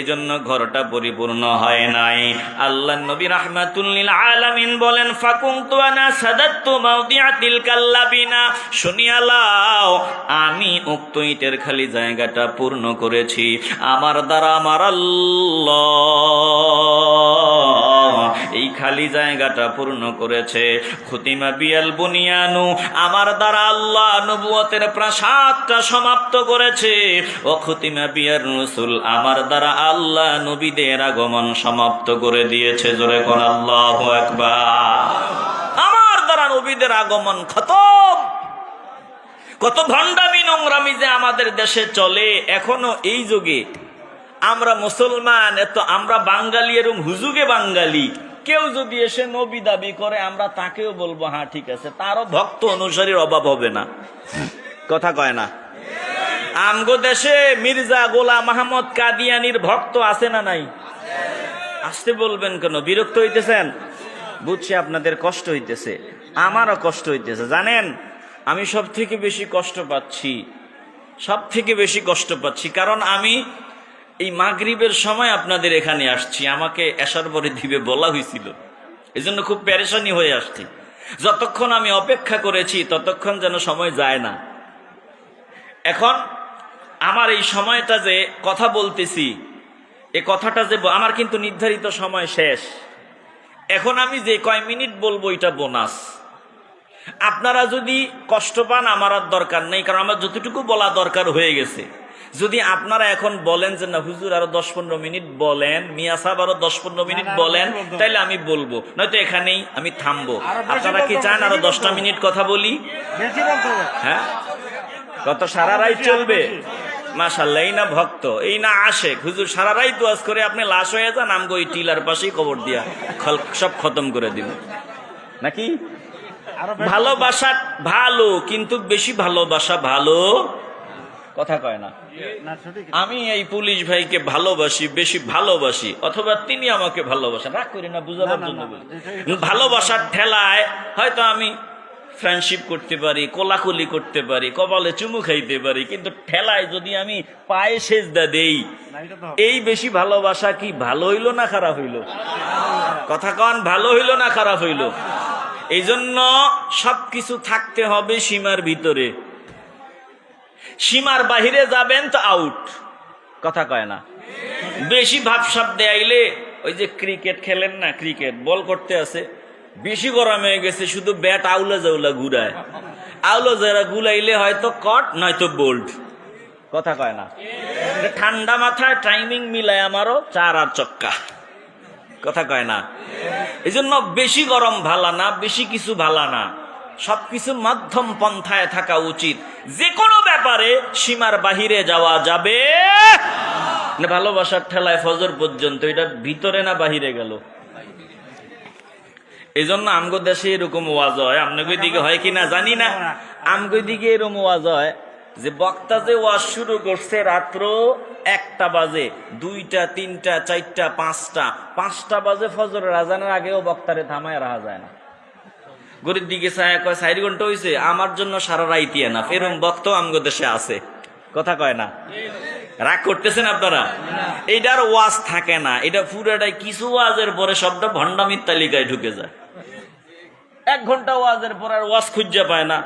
এজন্য ঘরটা পরিপূর্ণ হয় নাই। আল্লাহ নবী রাহমাতুল লিল আলামিন বলেন, ফাকুনতু আনা সাদাতু মাউদিআতিল কাল্লাবিনা, শুনিয়া লাও, আমি উক্ত ইটের খালি জায়গাটা পূর্ণ করেছি আমার দ্বারা, আমার আল্লাহ এই খালি জায়গাটা পূর্ণ করেছে। খুতিমা বিয়াল বুনিয়ানু, আমার দ্বারা আল্লাহ নবুয়তের প্রাসাদটা সমাপ্ত করেছে। ও খুতিমা বিয়ার রাসূল, আমার দ্বারা আল্লাহ নবীদের আগমন সমাপ্ত করে দিয়েছে। জোরে কোন আল্লাহু আকবার। আমার দ্বারা নবীদের আগমন খতম। কত ভণ্ডামি নোংরামি যে আমাদের দেশে চলে এখনো এই যুগে। আমরা মুসলমান, এত আমরা বাঙালি, এরকম হুজুগে বাঙালি, কেউ যদি এসে নবী দাবি করে আমরা তাকেও বলবো হ্যাঁ ঠিক আছে, তারও ভক্ত অনুসারীর অভাব হবে না। কথা কয় না? আমগো দেশে মির্জা গোলাম আহমদ কাদিয়ানির ভক্ত আছে না নাই? আসতে বলবেন কেন? বিরক্ত হইতেছেন? বুঝছি আপনাদের কষ্ট হইতেছে, আমারও কষ্ট হইতেছে। জানেন আমি সব থেকে বেশি কষ্ট পাচ্ছি, সব থেকে বেশি কষ্ট পাচ্ছি, কারণ আমি এই মাগরিবের সময় আপনাদের এখানে আসছি, আমাকে এশার পরে দিবে বলা হয়েছিল, এজন্য খুব পেরেশানি হয়ে আসছি। যতক্ষণ আমি অপেক্ষা করেছি ততক্ষণ যেন সময় যায় না। এখন আমার এই সময়টা যে কথা বলতেছি, এ কথাটা যে আমার কিন্তু নির্ধারিত সময় শেষ। এখন আমি যে কয় মিনিট বলবো এটা বোনাস। আপনারা যদি কষ্ট পান আমার আর দরকার নেই, কারণ আমার যতটুকু বলা দরকার হয়ে গেছে। যদি আপনারা এখন বলেন যে না হুজুর আরো 10-15 মিনিট বলেন, মিয়া সাহেব আরো 10-15 মিনিট বলেন, তাইলে আমি বলবো, নয়তো এখানেই আমি থামবো। আপনারা কি চান আরো 10টা মিনিট কথা বলি? হ্যাঁ, কত সারা রাত চলবে? মাশাআল্লাহ, এই না ভক্ত, এই না আশেক। হুজুর সারা রাত ওয়াজ করে আপনি লাশ হয়ে যান, আমগো ওই টিলার পাশেই কবর দিয়া সব খতম করে দিব নাকি? ভালোবাসা ভালো, কিন্তু বেশি ভালোবাসা ভালো কথা কয় না। আমি এই পুলিশ ভাইকে ভালোবাসি, বেশি ভালোবাসি, অথবা তিনি আমাকে ভালোবাসেন, রাগ করি না, বুঝাবার জন্য বলি। ভালোবাসার ঠেলায় হয়তো আমি ফ্রেন্ডশিপ করতে পারি, কোলাকুলি করতে পারি, কপালে চুমু খাইতে পারি, কিন্তু ঠেলায় যদি আমি পায়ে সেজদা দেই, এই বেশি ভালোবাসা কি ভালো হইল না খারাপ হইল? কথা কন, ভালো হইল না খারাপ হইল? এই জন্য সবকিছু থাকতে হবে সীমার ভিতরে। সীমার বাহিরে যাবেন তো আউট। কথা কয় না? বেশি ভাবসাব দেয়াইলে, ওই যে ক্রিকেট খেলেন না, ক্রিকেট বল করতে আছে, বেশি গরম হয়ে গেছে, শুধু ব্যাট আউলা জাউলা ঘুরায়, আউলা যারা গুলাইলে হয়তো কট নয়তো বোল্ড। কথা কয় না? ঠান্ডা মাথায় টাইমিং মিলায় আমারও 4 আর চক্কা। কথা কয় না? এই জন্য বেশি গরম ভালা না, বেশি কিছু ভালা না, সবকিছুর মাধ্যম পন্থায় থাকা উচিত। যে কোনো ব্যাপারে সীমার বাহিরে যাওয়া যাবে না। ভালোবাসার ঠেলায় ফজর পর্যন্ত, এটা ভিতরে না বাহিরে গেল? এই জন্য আমগো দেশে এরকম ওয়াজ হয়, আপনাদের দিকে হয় কিনা জানি না, আমগো দিকে এরকম ওয়াজ হয় যে বক্তা যে ওয়াজ শুরু করছে রাত্র 1টা বাজে, 2টা 3টা 4টা 5টা বাজে, ফজরের আজানের আগেও বক্তারে থামায় রাখা যায় না। গরিব দিকে চায়, কয় 4 ঘন্টা হয়েছে, আমার জন্য সারা রাইতি না, এরকম বক্তাও আমগো দেশে আছে। কথা কয় না? রাগ করতেছেন আপনারা? এইটার ওয়াজ থাকে না, এটা পুরাটাই কিছু ওয়াজের পরে শব্দ ভণ্ডামির তালিকায় ঢুকে যায়। 1 ঘন্টা ওয়াজের পর আর ওয়াজ খুঁজে পায় না।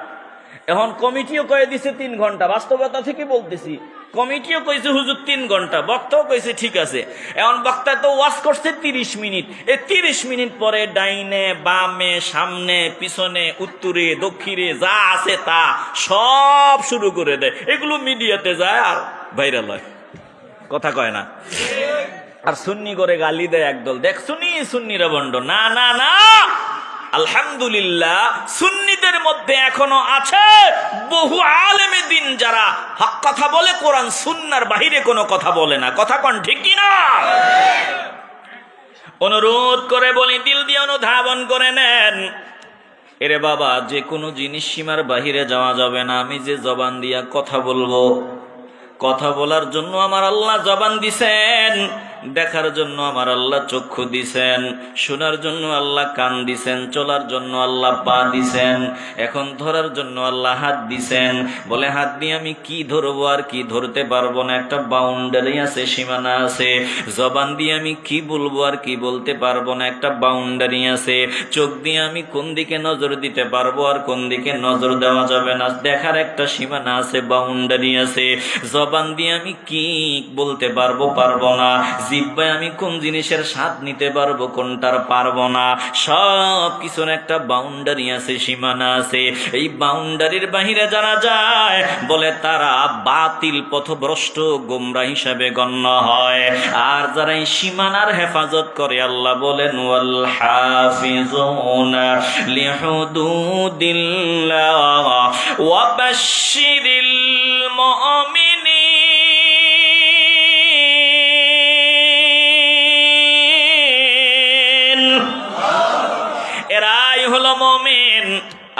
এখন কমিটিও কয়ে দিছে 3 ঘন্টা, বাস্তবতা থেকে বলতেছি, কমিটিও কইছে হুজুর 3 ঘন্টা, বক্তাও কইছে ঠিক আছে। এখন বক্তা তো ওয়াজ করছে 30 মিনিট, এই 30 মিনিট পরে ডাইনে বামে সামনে পিছনে উত্তরে দক্ষিণে যা আছে তা সব শুরু করে দেয়। এগুলো মিডিয়াতে যায় আর ভাইরাল হয়। কথা কয় না? আর সুন্নি করে গালি দেয় একদল, দেখ শুনি সুন্নিরা ভণ্ড। না না না, আলহামদুলিল্লাহ সুন্নিদের মধ্যে এখনো আছে বহু আলেমে দিন যারা হক কথা বলে, কোরআন সুন্নাহর বাহিরে কোনো কথা বলে না। কথা কোন ঠিক কিনা? অনুরোধ করে বলি, দিল দিয়ে অনুধাবন করে নেন। এরে বাবা, যে কোনো জিনিস সীমার বাহিরে যাওয়া যাবে না। আমি যে জবান দিয়া কথা বলবো, কথা বলার জন্য আমার আল্লাহ জবান দিছেন, দেখার জন্য আমার আল্লাহ চক্ষু দিছেন, শোনার জন্য আল্লাহ কান দিছেন, চলার জন্য আল্লাহ পা দিছেন, এখন ধরার জন্য আল্লাহ হাত দিছেন। বলে হাত দিয়ে আমি কি ধরবো আর কি ধরতে পারবো না, একটা বাউন্ডারি আছে, সীমানা আছে। জবান দিয়ে আমি কি বলবো আর কি বলতে পারবো না, একটা বাউন্ডারি আছে। চোখ দিয়ে আমি কোন দিকে নজর দিতে পারবো আর কোন দিকে নজর দেওয়া যাবে না, দেখার একটা সীমানা আছে, বাউন্ডারি আছে। জবান দিয়ে আমি কি বলতে পারবো, পারবো না। জিহ্বায় আমি কোন জিনিসের স্বাদ নিতে পারবো, কোনটার পারবো না। সব কিছুর একটা বাউন্ডারি আছে, সীমানা আছে। এই বাউন্ডারির বাহিরে যারা যায়, বলে তারা বাতিল পথভ্রষ্ট গোমরা হিসাবে গণ্য হয়। আর যারা এই সীমানার হেফাজত করে, আল্লাহ বলেন ওয়াল হাফিজুনা লিহুদুদিল্লাহ ওয়া বাশশিরিল মুমিনিন। এরাই হলো মুমিন।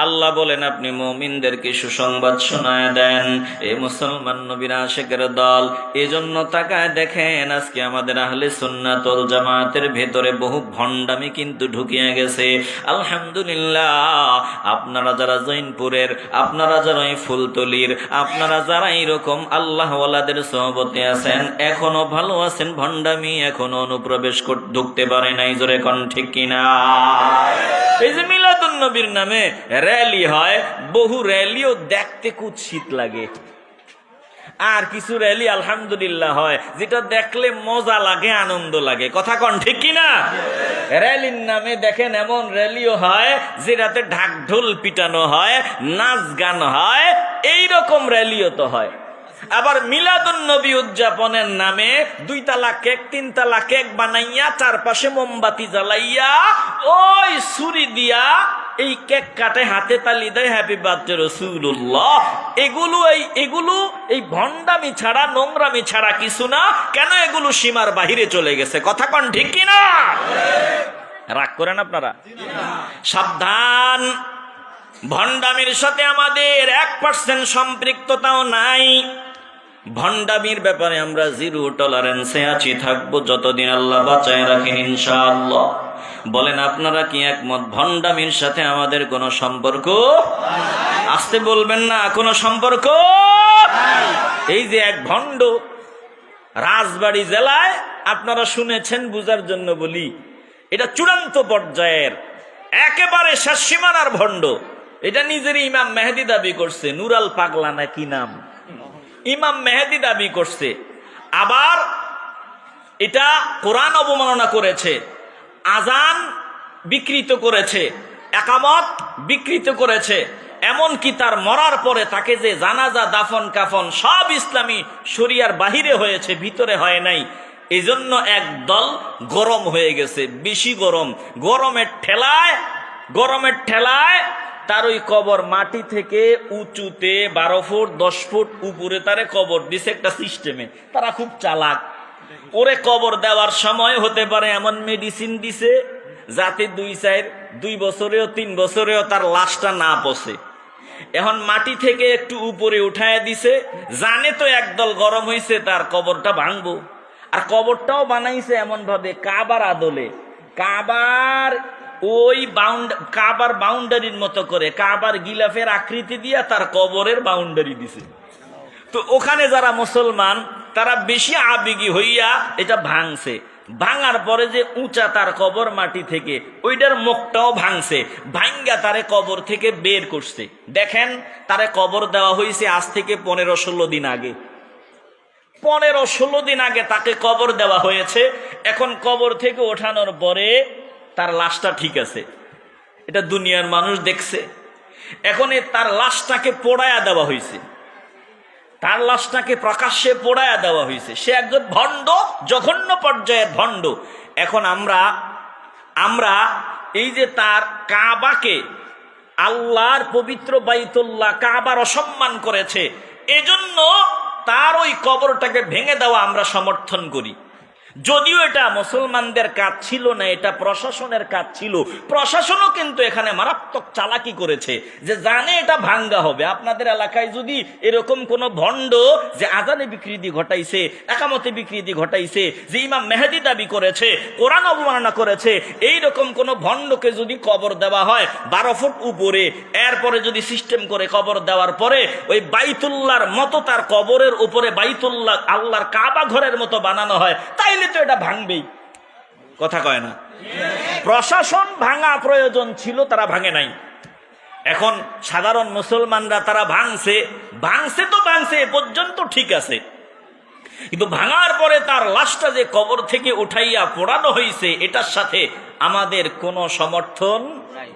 আল্লাহ বলেন আপনি মুমিনদেরকে সুসংবাদ শোনায় দেন। এ মুসলমান নবীর আশিকের দল, এজন্য তাকায় দেখেন আজকে আমাদের আহলে সুন্নাত ওয়াল জামাতের ভেতরে বহু ভণ্ডামি কিন্তু ঢুকিয়ে গেছে। আলহামদুলিল্লাহ, আপনারা যারা জৈনপুরের, আপনারা যারা এই ফুলতলির, আপনারা যারা এইরকম আল্লাহওয়ালাদের সোহবতে আছেন, এখনো ভালো আছেন। ভণ্ডামি এখনো অনুপ্রবেশ ঢুকতে পারে নাই। জোরে কোন ঠিক কিনা? এই যে মিলাদুন নবীর নামে র্যালি হয়, বহু র্যালিও দেখতে কুৎসিত লাগে। আর কিছু র্যালি আলহামদুলিল্লাহ হয়, যেটা দেখলে মজা লাগে, আনন্দ লাগে। কথা কোন ঠিক কিনা? র্যালির নামে দেখেন এমন র্যালিও হয় যেটাতে ঢাক ঢোল পিটানো হয়, নাচ গান হয়, এইরকম র্যালিও তো হয়। আবার মিলাদুন নবী উদযাপনের নামে 2 তালা কেক 3 তালা কেক বানাইয়া চারপাশে মোমবাতি জ্বালাইয়া ওই ছুরি দিয়া এই কেক কাটে, হাতে তালি দেয়, হ্যাপি বার্থডে রাসূলুল্লাহ। এগুলো এই ভণ্ডামি ছাড়া, নোংরামি ছাড়া কিছু না। কেন? এগুলো সীমার বাহিরে চলে গেছে। কথা কোন ঠিক কিনা? রাগ করেন আপনারা? সাবধান, ভণ্ডামির সাথে আমাদের 1% সম্পৃক্ততাও নাই। ভণ্ডামির ব্যাপারে আমরা 0 টলারেন্সে আছি, থাকবো যতদিন আল্লাহ বাঁচায় রাখেন ইনশাআল্লাহ। বলেন আপনারা কি একমত? ভণ্ডামির সাথে আমাদের কোনো সম্পর্ক? আসতে বলবেন না, কোনো সম্পর্ক। এই যে এক ভণ্ড রাজবাড়ী জেলায়, আপনারা শুনেছেন, বুঝার জন্য বলি, এটা চূড়ান্ত পর্যায়ের একেবারে শেষ সীমানার ভণ্ড। এটা নিজের ইমাম মেহেদি দাবি করছে, নুরাল পাগলা না কি নাম, ইমাম মেহেদি দাবি করছে। আবার এটা কোরআন অবমাননা করেছে, আজান বিকৃত করেছে, একামত বিকৃত করেছে। এমনকি তার মরার পরে তাকে যে জানাজা, দাফন কাফন সব ইসলামী শরিয়ার বাহিরে হয়েছে, ভিতরে হয় নাই। এজন্য একদল গরম হয়ে গেছে, বেশি গরম। গরমের ঠেলায় তার ওই কবর মাটি থেকে উঁচুতে 12 ফুট 10 ফুট উপরে তারে কবর দিছে একটা সিস্টেমে। তারা খুব চালাক। ওরে কবর দেওয়ার সময় হতে পারে এমন মেডিসিন দিছে যাতে 2 বছরেও 3 বছরেও তার লাশটা না পচে। এখন মাটি থেকে একটু উপরে উঠায় দিছে, জানে তো একদল গরম হয়েছে, তার কবরটা ভাঙবো। আর কবরটাও বানাইছে এমন ভাবে কাবার আদলে, কাবার বাউন্ডারির মতো করে, কাবার গিলাফের আকৃতি দিয়া তার কবরের বাউন্ডারি দিছে। তো ওখানে যারা মুসলমান তারা বেশি আবেগী হইয়া এটা ভাঙছে। ভাঙার পরে যে উঁচা তার কবর মাটি থেকে, ওইটার মুখটাও ভাঙছে, ভাঙ্গা তারে কবর থেকে বের করছে। দেখেন, তারে কবর দেওয়া হয়েছে আজ থেকে 15-16 দিন আগে। 15-16 দিন আগে তাকে কবর দেওয়া হয়েছে। এখন কবর থেকে ওঠানোর পরে তার লাশটা ঠিক আছে, এটা দুনিয়ার মানুষ দেখছে। এখন তার লাশটাকে পোড়ায়া দেওয়া হয়েছে, তার লাশটাকে প্রকাশ্যে পোড়ায়া দেওয়া হয়েছে। সে একজন ভণ্ড, জঘন্য পর্যায়ের ভণ্ড। এখন আমরা এই যে তার কাবাকে, আল্লাহর পবিত্র বাইতুল্লাহ কাবার অসম্মান করেছে, এজন্য তার ওই কবরটাকে ভেঙে দেওয়া আমরা সমর্থন করি। যদিও এটা মুসলমানদের কাজ ছিল না, এটা প্রশাসনের কাজ ছিল। প্রশাসনও কিন্তু এখানে মারাত্মক চালাকি করেছে, যে জানে এটা ভাঙ্গা হবে। আপনাদের এলাকায় যদি এরকম কোন ভণ্ড যে আজানে বিকৃতি ঘটাইছে, একামতে বিকৃতি ঘটাইছে, যে ইমাম মেহেদী দাবি করেছে, কোরআন অবমাননা করেছে, এইরকম কোন ভণ্ডকে যদি কবর দেওয়া হয় 12 ফুট উপরে, এরপরে যদি সিস্টেম করে কবর দেওয়ার পরে ওই বাইতুল্লাহর মতো তার কবরের উপরে বাইতুল্লাহ আল্লাহর কাবা ঘরের মতো বানানো হয়, তাইলে তো এটা ভাঙবেই। কথা কয় না? প্রশাসন ভাঙা প্রয়োজন ছিল, তারা ভাঙে নাই। এখন সাধারণ মুসলমানরা তারা ভাঙছে তো ভাঙছে, এ পর্যন্ত ঠিক আছে। কিন্তু ভাঙার পরে তার লাশটা যে কবর থেকে উঠাইয়া পোড়ানো হয়েছে, এটার সাথে আমাদের কোনো সমর্থন নাই।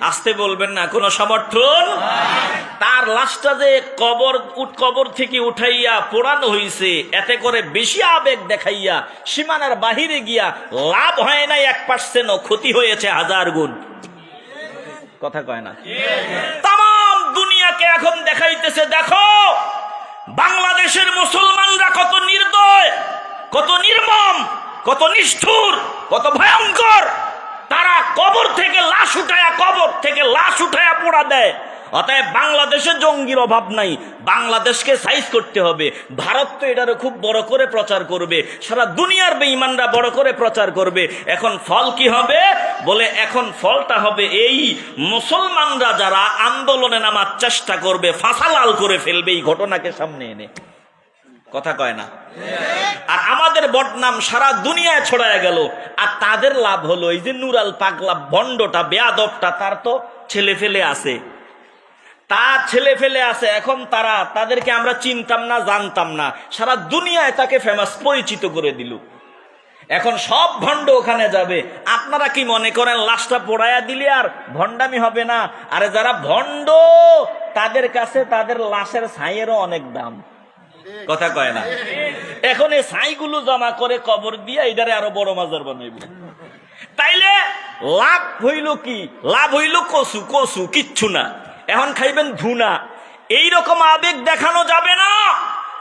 আসতে বলবেন না, কোনো সমর্থন। তার লাশটা যে কবর থেকে উঠাইয়া পোড়ানো হয়েছে, এতে করে বেশি আবেগ দেখাইয়া সীমানার বাহিরে গিয়া লাভ হয় নাই 1%, ক্ষতি হয়েছে 1000 গুণ। কথা কয় না? তাম দুনিয়াকে এখন দেখাইতেছে, দেখো বাংলাদেশের মুসলমানরা কত নির্দয়, কত নির্মম, কত নিষ্ঠুর, কত ভয়ঙ্কর। তারা কবর থেকে লাশ উঠায়া পোড়া দেয়। অতএব বাংলাদেশে জঙ্গির অভাব নাই, বাংলাদেশকে সাইজ করতে হবে। ভারত তো এটারও খুব বড় করে প্রচার করবে, সারা দুনিয়ার বেঈমানরা বড় করে প্রচার করবে। এখন ফল কি হবে? বলে এখন ফলটা হবে এই, মুসলমানরা যারা আন্দোলনে নামার চেষ্টা করবে, ফাঁসালাল করে ফেলবে এই ঘটনাকে সামনে এনে। কথা কয় না? আর আমাদের বদনাম সারা দুনিয়ায় ছড়ায় গেল। আর তাদের লাভ হলো, এই যে নুরাল পাগলা ভণ্ডটা, বেয়াদবটা, তার তো ছেলে ফেলে আছে, এখন তাদেরকে আমরা চিনতাম না, জানতাম না, সারা দুনিয়ায় তাকে ফেমাস, পরিচিত করে দিল। এখন সব ভণ্ড ওখানে যাবে। আপনারা কি মনে করেন লাশটা পোড়ায়া দিলে আর ভণ্ডামি হবে না? আরে যারা ভণ্ড তাদের কাছে তাদের লাশের ছাইয়েরও অনেক দাম। কথা কয় না? এখন এই ছাইগুলো জমা করে কবর দিয়ে এটারে আরো বড় মাজার বানাইবে। তাইলে লাভ হইল কি? লাভ হইল কসু, কিচ্ছু না। এখন খাইবেন ধুনা। এইরকম আবেগ দেখানো যাবে না,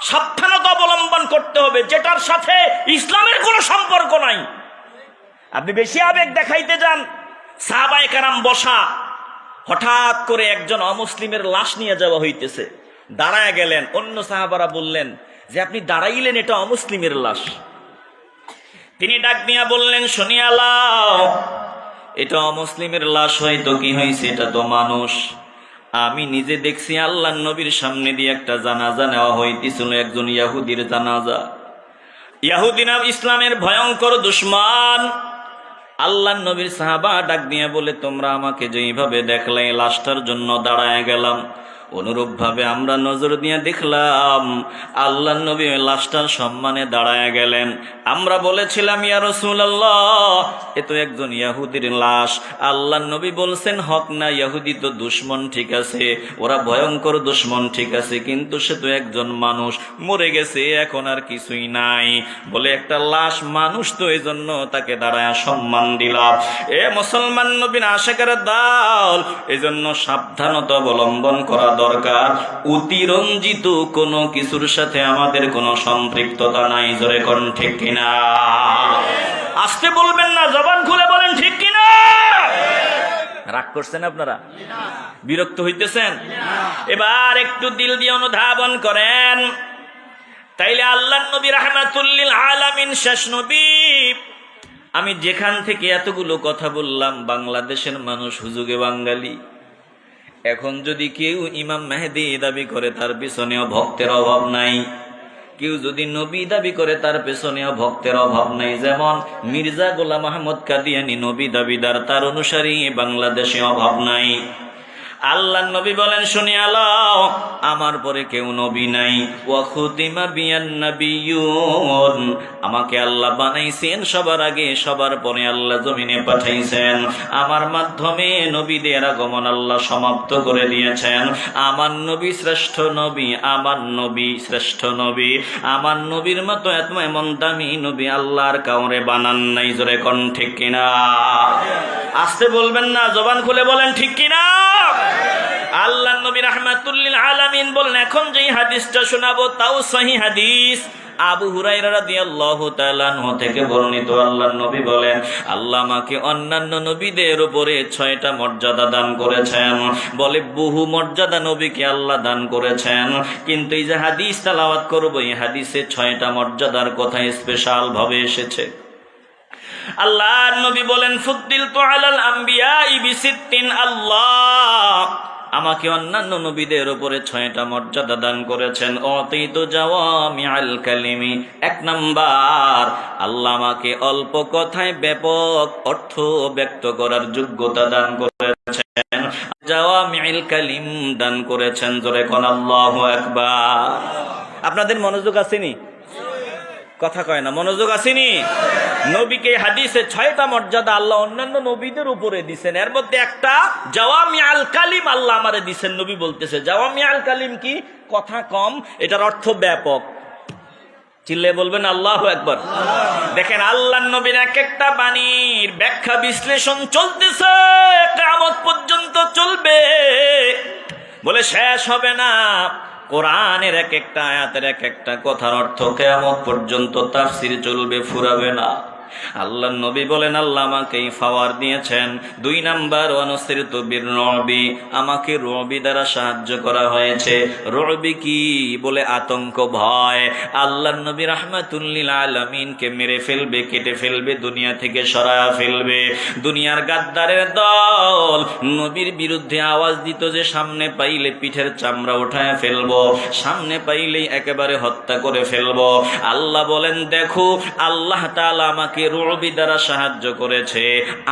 সাবধানতা অবলম্বন করতে হবে, যেটার সাথে ইসলামের কোনো সম্পর্ক নাই। আপনি বেশি আবেগ দেখাইতে যান। সাহাবায়ে কেরাম বসা, হঠাৎ করে একজন অমুসলিমের লাশ নিয়ে যাওয়া হইতেছে, দাঁড়ায় গেলেন। অন্য সাহাবারা বললেন যে আপনি দাঁড়াইলেন, এটা অমুসলিমের লাশ। তিনি ডাক নিয়ে বললেন, শুনিয়া লাও, এটা অমুসলিমের লাশ হয়তো কি হয়েছে, এটা তো মানুষ। আমি নিজে দেখছি আল্লাহর নবীর সামনে দিয়ে একটা জানাজা নেওয়া হইতেছিল, একজন ইহুদির জানাজা। ইহুদি নাম ইসলামের ভয়ঙ্কর দুশমন। আল্লাহর নবীর সাহাবা ডাক দিয়ে বলে, তোমরা আমাকে যেইভাবে দেখলে লাশটার জন্য দাঁড়ায় গেলাম, অনুরূপ ভাবে আমরা নজর দিয়ে দেখলাম আল্লাহর নবী লাশটার সম্মানে দাঁড়ায় গেলেন। আমরা বলেছিলাম, ইয়া রাসূলুল্লাহ, এ তো একজন ইহুদির লাশ। আল্লাহর নবী বলছেন, হক না, ইহুদি তো দুশমন, ঠিক আছে, ওরা ভয়ঙ্কর দুশমন, ঠিক আছে, কিন্তু সে তো একজন মানুষ, মরে গেছে, এখন আর কিছুই নাই। বলে একটা লাশ মানুষ তো, এই জন্য তাকে দাঁড়ায় সম্মান দিলাম। এ মুসলমান নবীর আশিকের দল, এই জন্য সাবধানতা অবলম্বন করা দরকার। অতিরঞ্জিত কোনো কিছুর সাথে আমাদের কোনো সম্পৃক্ততা নাই। জোরে কোন ঠিক কিনা? আসতে বলবেন না, জবান খুলে বলেন ঠিক কিনা। রাগ করছেন আপনারা? বিরক্ত হইতেছেন? এবার একটু দিল দিয়ে অনুধাবন করেন। তাইলে আল্লাহর নবী রাহমাতুল লিল আলামিন, শেষ নবী। আমি যেখান থেকে এতগুলো কথা বললাম, বাংলাদেশের মানুষ হুজুগে বাঙালি। এখন যদি কেউ ইমাম মেহেদী দাবি করে, তার পেছনেও ভক্তের অভাব নাই। কেউ যদি নবী দাবি করে, তার পেছনেও ভক্তের অভাব নাই। যেমন মির্জা গোলাম আহমদ কাদিয়ানী নবী দাবিদার, তার অনুসারী বাংলাদেশে অভাব নাই। আল্লাহর নবী বলেন, শুনিয়া লও, আমার পরে কেউ নবী নাই। ওয়া খুতিমা বিয়ান নাবিয়্যুন, আমাকে আল্লাহ বানাইছেন সবার আগে, সবার পরে আল্লাহ জমিনে পাঠাইছেন। আমার মাধ্যমে নবীদের আগমন আল্লাহ সমাপ্ত করে দিয়েছেন। আমার নবী শ্রেষ্ঠ নবী, আমার নবী শ্রেষ্ঠ নবী। আমার নবীর মতো এমন দামি নবী আল্লাহর কাউরে বানান নাই। জোরে কোন ঠিক কিনা? আসতে বলবেন না, জবান খুলে বলেন ঠিক কিনা। আল্লাহ নবী রাহমাতুল লিল আলামিন বলেন, এখন যেই হাদিসটা শোনাবো তাও সহিহ হাদিস। আবু হুরায়রা রাদিয়াল্লাহু তাআলা আনহু থেকে বর্ণিত, আল্লাহর নবী বলেন, আল্লাহ আমাকে অন্যান্য নবীদের উপরে 6টা মর্যাদা দান করেছেন। বলে বহু মর্যাদা নবীকে আল্লাহ দান করেছেন, কিন্তু এই যে হাদিস তেলাওয়াত করব, এই হাদিসে 6টা মর্যাদার কথা স্পেশাল ভাবে এসেছে। আল্লাহর নবী বলেন, ফুদ্দিলতু আলাল আমবিয়াই বিসিত্তিন, আল্লাহ আমাকে অন্যান্য নবীদের উপরে 6টা মর্যাদা দান করেছেন। অতীতু জাওয়ামিআল কালিমি, 1 নাম্বার, আল্লাহ আমাকে অল্প কথায় ব্যাপক অর্থ ব্যক্ত করার যোগ্যতা দান করেছেন। জাওয়ামিআল কালিম দান করেছেন। জোরে কোন আল্লাহু আকবার। আপনাদের মনোযোগ আসেনি? কথা কয় না, মনোযোগ আসেনি? নবীকে হাদিসে 6টা মর্যাদা আল্লাহ অন্যান্য নবীদের উপরে দিছেন, এর মধ্যে একটা জাওয়ামিআল কালিম আল্লাহ আমারে দিছেন। নবী বলতেছে জাওয়ামিআল কালিম কি? কথা কম, এটার অর্থ ব্যাপক। চিল্লে বলবেন আল্লাহু আকবার। দেখেন আল্লাহর নবীর এক একটা বাণীর ব্যাখ্যা বিশ্লেষণ চলতেছে, কিয়ামত পর্যন্ত চলবে, বলে শেষ হবে না। কোরআনের এক একটা আয়াতের এক একটা কথার অর্থ কিয়ামত পর্যন্ত তাফসীর চলবে, ফুরাবে না। আল্লাহর নবী বলেন, আল্লাহ আমাকে পাওয়ার দিয়েছেন। 2 নাম্বার, ওয়ানুসিরতু বির-রুবি, আমাকে রুবি দ্বারা সাহায্য করা হয়েছে। রুবি কি? বলে আতঙ্ক, ভয়। আল্লাহর নবী রাহমাতুল লিল আলামিনকে মেরে ফেলবে, কেটে ফেলবে, দুনিয়া থেকে সরায়া ফেলবে। দুনিয়ার গাদ্দারের দল নবীর বিরুদ্ধে আওয়াজ দিত যে সামনে পাইলে পিঠের চামড়া উঠায় ফেলবো, সামনে পাইলেই একেবারে হত্যা করে ফেলবো। আল্লাহ বলেন, দেখো আল্লাহ তাআলা আমাকে রুবি দ্বারা সাহায্য করেছে।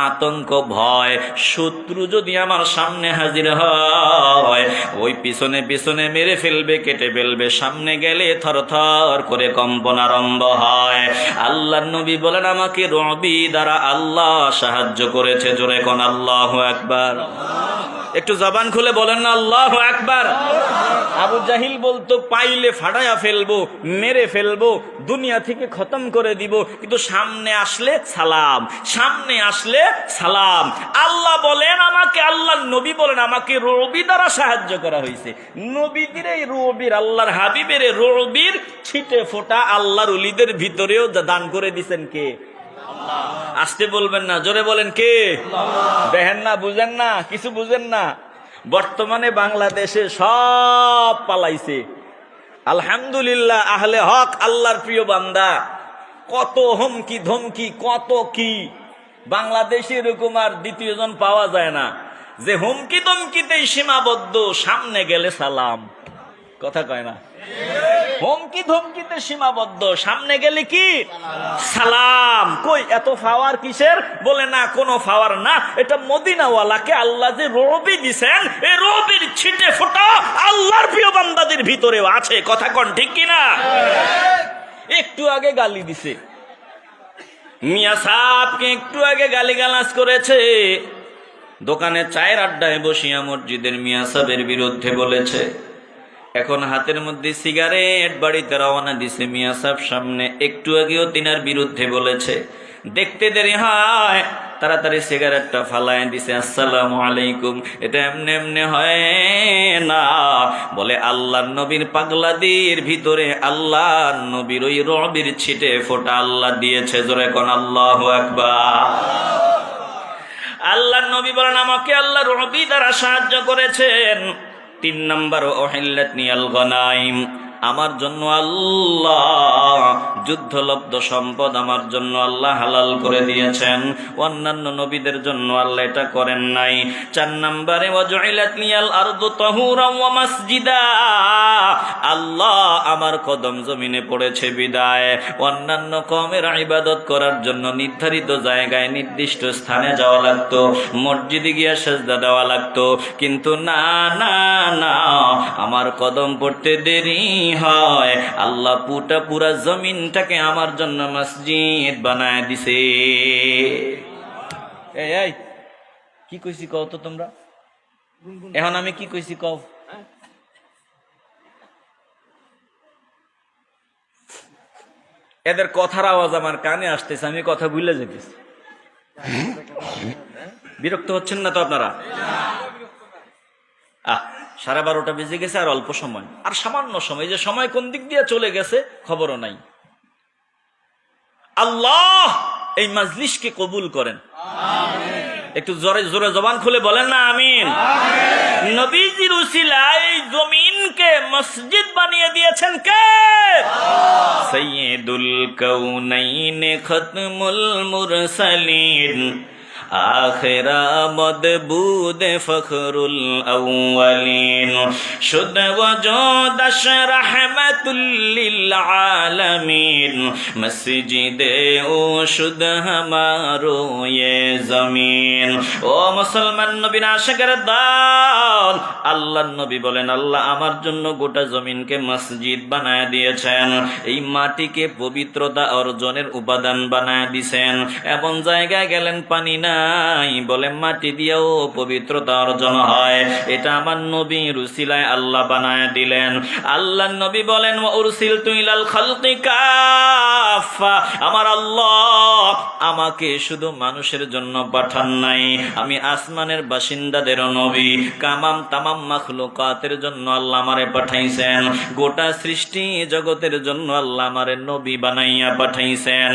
আতঙ্ক, ভয়, শত্রু যদি আমার সামনে হাজির হয়, ওই পিছনে পিছনে মেরে ফেলবে, কেটে ফেলবে, সামনে গেলে থরথর করে কম্পন আরম্ভ হয়। আল্লাহর নবী বলেন, আমাকে রুবি দ্বারা আল্লাহ সাহায্য করেছে। জোরে কোন আল্লাহু আকবার। একটু জবান খুলে বলেন না আল্লাহু আকবার। আবু জাহিল বলতো পাইলে ফাটায়া ফেলবো, মেরে ফেলবো, দুনিয়া থেকে খতম করে দিব, কিন্তু সামনে আসলে সালাম, সামনে আসলে সালাম। আল্লাহ বলেন আমাকে, আল্লাহর নবী বলেন আমাকে রুবি দ্বারা সাহায্য করা হয়েছে। নবীদের এই রুবির, আল্লাহর হাবিবের রুবির ছিটে ফোটা আল্লাহর ওলিদের ভিতরেও দান করে দিবেন কে? আসতে বলবেন না, জোরে বলেন কে? দেখেন না, বুঝেন না, কিছু বুঝেন না। বর্তমানে বাংলাদেশে সব পালাইছে। আলহামদুলিল্লাহ, আহলে হক, আল্লাহর প্রিয় বান্দা, কত হুমকি ধমকি, কত কি। বাংলাদেশে এরকম আর দ্বিতীয় জন পাওয়া যায় না যে হুমকি ধমকিতেই সীমাবদ্ধ, সামনে গেলে সালাম। কথা কয় না? হুমকি ধমকিতে সীমাবদ্ধ, সামনে গেলে কি? সালাম। কই এত পাওয়ার কিসের? বলে না, কোনো পাওয়ার না, এটা মদিনাওয়ালাকে আল্লাহ যে রুবি দিছেন, এই রুবির ছিটে ফোঁটা আল্লাহর প্রিয় বান্দাদের ভিতরেও আছে। কথা কোন ঠিক কিনা? একটু আগে গালি দিছে, মিয়া সাহেবকে একটু আগে গালিগালাজ করেছে, দোকানে চায়ের আড্ডায় বসিয়া মসজিদের মিয়া সাহেবের বিরুদ্ধে বলেছে। এখন হাতের মধ্যে সিগারেট, বাড়িতে রওনা দিছে মিয়া সাহেব সামনে, একটু আগেও তিনার বিরুদ্ধে বলেছে। দেখতে দেরি হয়, তাড়াতাড়ি সিগারেটটা ফালায় দিছে, আসসালামু আলাইকুম। এটা এমনি এমনি হয় না, বলে আল্লাহর নবীর পাগলাদির ভিতরে আল্লাহর নবীর ওই রবির ছিটে ফোঁটা আল্লাহ দিয়েছে। জোরে কোন আল্লাহু আকবার। আল্লাহর নবী বলেন আমাকে আল্লাহ রবি দ্বারা সাহায্য করেছেন। 3 নাম্বার, ওহিল্লাতনিয়াল গনাইম, আমার জন্য আল্লাহ যুদ্ধলব্ধ সম্পদ আমার জন্য আল্লাহ হালাল করে দিয়েছেন, অন্যান্য নবীদের জন্য আল্লাহ এটা করেন নাই। 4 নম্বরে, ওয়াজুইলাত লিয়াল আরদু তাহুরাম ওয়া মাসজিদা, আল্লাহ আমার কদম জমিনে পড়েছে বিদায় অন্যান্য কওমের ইবাদত করার জন্য নির্ধারিত জায়গায় নির্দিষ্ট স্থানে যাওয়া লাগতো, মসজিদে গিয়ে সেজদা দেওয়া লাগতো, কিন্তু না না না, আমার কদম পড়তে দেরি হয়, আল্লাহ পুরা জমিনটাকে আমার জন্য মসজিদ বানায় দিছে। এই কি কইছি কও তো তোমরা, এখন আমি কি কইছি কও। এদের কথার আওয়াজ আমার কানে আসতেছে, আমি কথা ভুলে যেতেছি। বিরক্ত হচ্ছেন না তো আপনারা? সাড়ে 12টা বেজে গেছে, আর অল্প সময়, আর সামান্য সময়, যে সময় কোন দিক দিয়ে চলে গেছে খবরও নাই। আল্লাহ এই মাজলিসকে কবুল করেন, একটু জোরে জোরে জবান খুলে বলেন না আমিন। নবীজির উসিলায় এই জমিনকে মসজিদ বানিয়ে দিয়েছেন কে? সাইয়্যিদুল কাউনাইন খতমুল মুরসালিন আখিরা মদবুদ ফখরুল আউয়ালিন শুদ ওয়াজুদাশ রাহমাতুল লিল আলামিন মসজিদে ও শুদ হামারো ইয়ে জমিন। ও মুসলমান নবীর আশিকের দল, আল্লাহর নবী বলেন আল্লাহ আমার জন্য গোটা জমিনকে মসজিদ বানায় দিয়েছেন, এই মাটিকে পবিত্রতা অর্জনের উপাদান বানায় দিয়েছেন। এমন জায়গায় গেলেন পানি না, বলে মাটি দিয়েও পবিত্রতা অর্জন হয়, এটা আমার নবীর উসিলায় আল্লাহ বানায় দিলেন। আল্লাহর নবী বলেন ওয়া উরসিলতু ইলাল খালকি কাফা, আমার আল্লাহ আমাকে শুধু মানুষের জন্য পাঠান নাই, আমি আসমানের বাসিন্দাদেরও নবী, কামাম তামাম মাখলুকাতের জন্য আল্লাহ আমারে পাঠাইছেন, গোটা সৃষ্টি জগতের জন্য আল্লাহ আমারে নবী বানাইয়া পাঠাইছেন।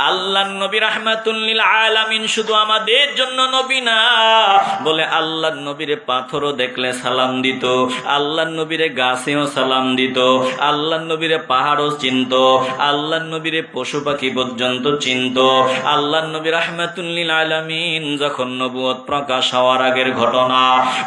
আল্লাহর নবী রাহমাতুল লিল আলামিন শুধু আমাদের জন্য নবী না, বলে আল্লাহর নবীরে পাথরও দেখলে সালাম দিত, আল্লাহর নবীরে গাছেও সালাম দিত, আল্লাহর নবীরে পাহাড়ও চিনত, আল্লাহর নবীরে পশু পাখি পর্যন্ত চিনত। আল্লাহর নবী রাহমাতুল লিল আলামিন যখন নবুয়ত প্রকাশ হওয়ার আগের ঘটনা,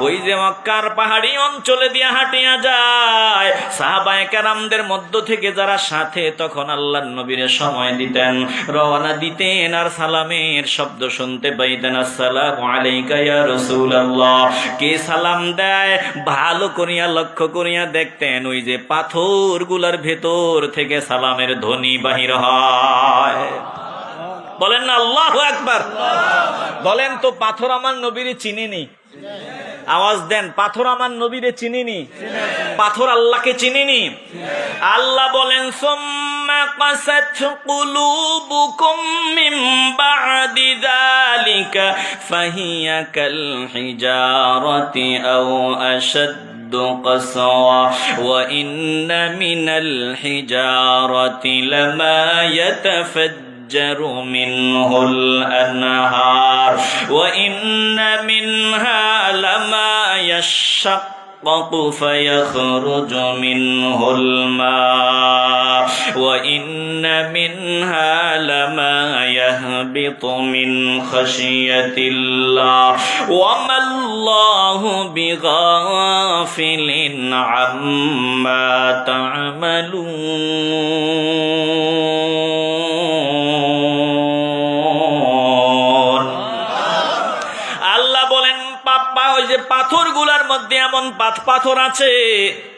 ওই যে মক্কার পাহাড়ি অঞ্চলে দিয়ে হাঁটিয়া যায়, সাহাবায়ে কেরামদের মধ্য থেকে যারা সাথে তখন আল্লাহর নবীরে সময় দিতেন, রওনা দিতেন, আর সালামের শব্দ শুনতে পাইতেন, আসসালামু আলাইকা ইয়া রাসূলুল্লাহ। কে সালাম দেয় ভালো করিয়া লক্ষ্য করিয়া দেখতেন, ওই যে পাথরগুলার ভেতর থেকে সালামের ধ্বনি বাহির হয়। বলেন না আল্লাহু আকবার। বলেন তো পাথর আমার নবীরে চিনেনি? আওয়াজ দেন, পাথর আমার নবীরে চিনেনি? পাথর আল্লাহকে চিনেনি? আল্লাহ বলেন সুম্মা কাসাত কুলুবুকুম মিন বা'দি যালিকা ফাহিয়া কাল হিজারাতি আও আশাদ্দু قسوة وإن من الحجارة لما يتفجر منه الأنهار وإن منها لما يشقق فيخرج منه الماء وإن منها لما يهبط من خشية الله وما الله بغافل عما تعملون। আল্লাহ বলেন পাপ্পা ওই যে পাথরগুলার মধ্যে এমন পাথর আছে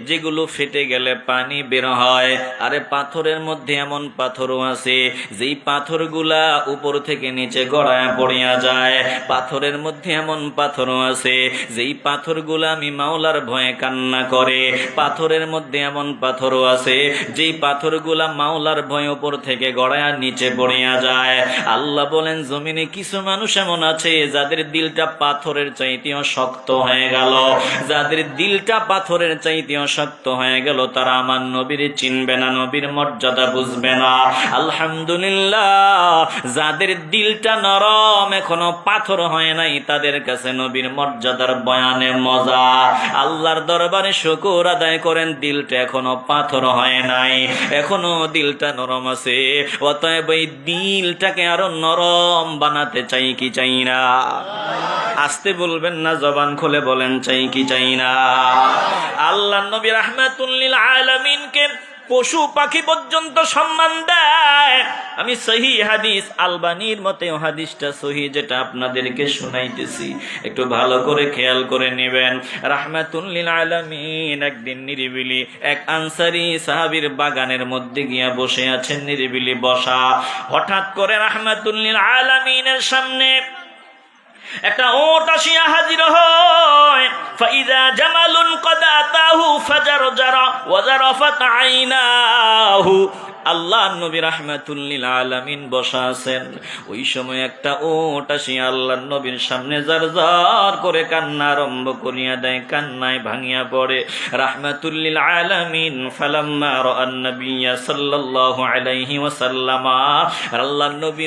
যেগুলো ফেটে গেলে পানি বের হয়, আরে পাথরের মধ্যে এমন পাথরও আছে যেই পাথরগুলা উপর থেকে নিচে গড়ায় পড়িয়া যায়, পাথরের মধ্যে এমন পাথরও আছে যেই পাথরগুলা আমি মাওলার ভয়ে কান্না করে, পাথরের মধ্যে এমন পাথরও আছে যেই পাথরগুলা মাওলার ভয়ে উপর থেকে গড়ায় নিচে পড়িয়া যায়। আল্লাহ বলেন জমিনে কিছু মানুষ এমন আছে যাদের দিলটা পাথরের চাইতেও শক্ত হয়ে গেল, যাদের দিলটা পাথরের চাইতেও শক্ত হয়ে গেল, তারা আমার নবীর চিনবে না, নবীর মর্যাদা বুঝবে না। আলহামদুলিল্লাহ, যাদের দিলটা নরম এখনো পাথর হয় নাই, তাদের কাছে নবীর মর্যাদার বয়ানে মজা। আল্লাহর দরবারে শুকর আদায় করেন, দিলটা এখনো পাথর হয় নাই, এখনো দিলটা নরম আছে। অতএব এই দিলটাকে আরো নরম বানাতে চাই কি চাই না? আসতে বলবেন না, জবান খুলে বলেন চাই কি চাই না? আল্লাহ নবী রাহমাতুল লিল আলামিনকে পশু পাখি পর্যন্ত সম্মান দেয়। আমি সহিহ হাদিস, আলবানীর মতে হাদিসটা সহিহ, যেটা আপনাদেরকে শুনাইতেছি, একটু ভালো করে খেয়াল করে নেবেন। রাহমাতুল লিল আলামিন একদিন নিরিবিলি এক আনসারী সাহাবীর বাগানের মধ্যে গিয়া বসে আছেন, নিরিবিলি বসা। হঠাৎ করে রাহমাতুল লিল আলামিনের সামনে একটা ওট আসিয়া হাজির হয়। ফাইদা জামালুন কদ আতাহু ফাজারজারা ওয়া জারাফাত আইনাহু। আল্লাহ নবী রাহমাতুল লিল আলামিন বসা আছেন। ওই সময় একটা ওট আসি আল্লাহ নবীর সামনে জার জার করে কান্না আরম্ভ করিয়া দেয়, কান্নায় ভাঙিয়া পড়ে। রাহমাতুল লিল আলামিন ফালাম্মা রাআন নবিয়্যা সাল্লাল্লাহু আলাইহি ওয়াসাল্লাম, আল্লাহ নবী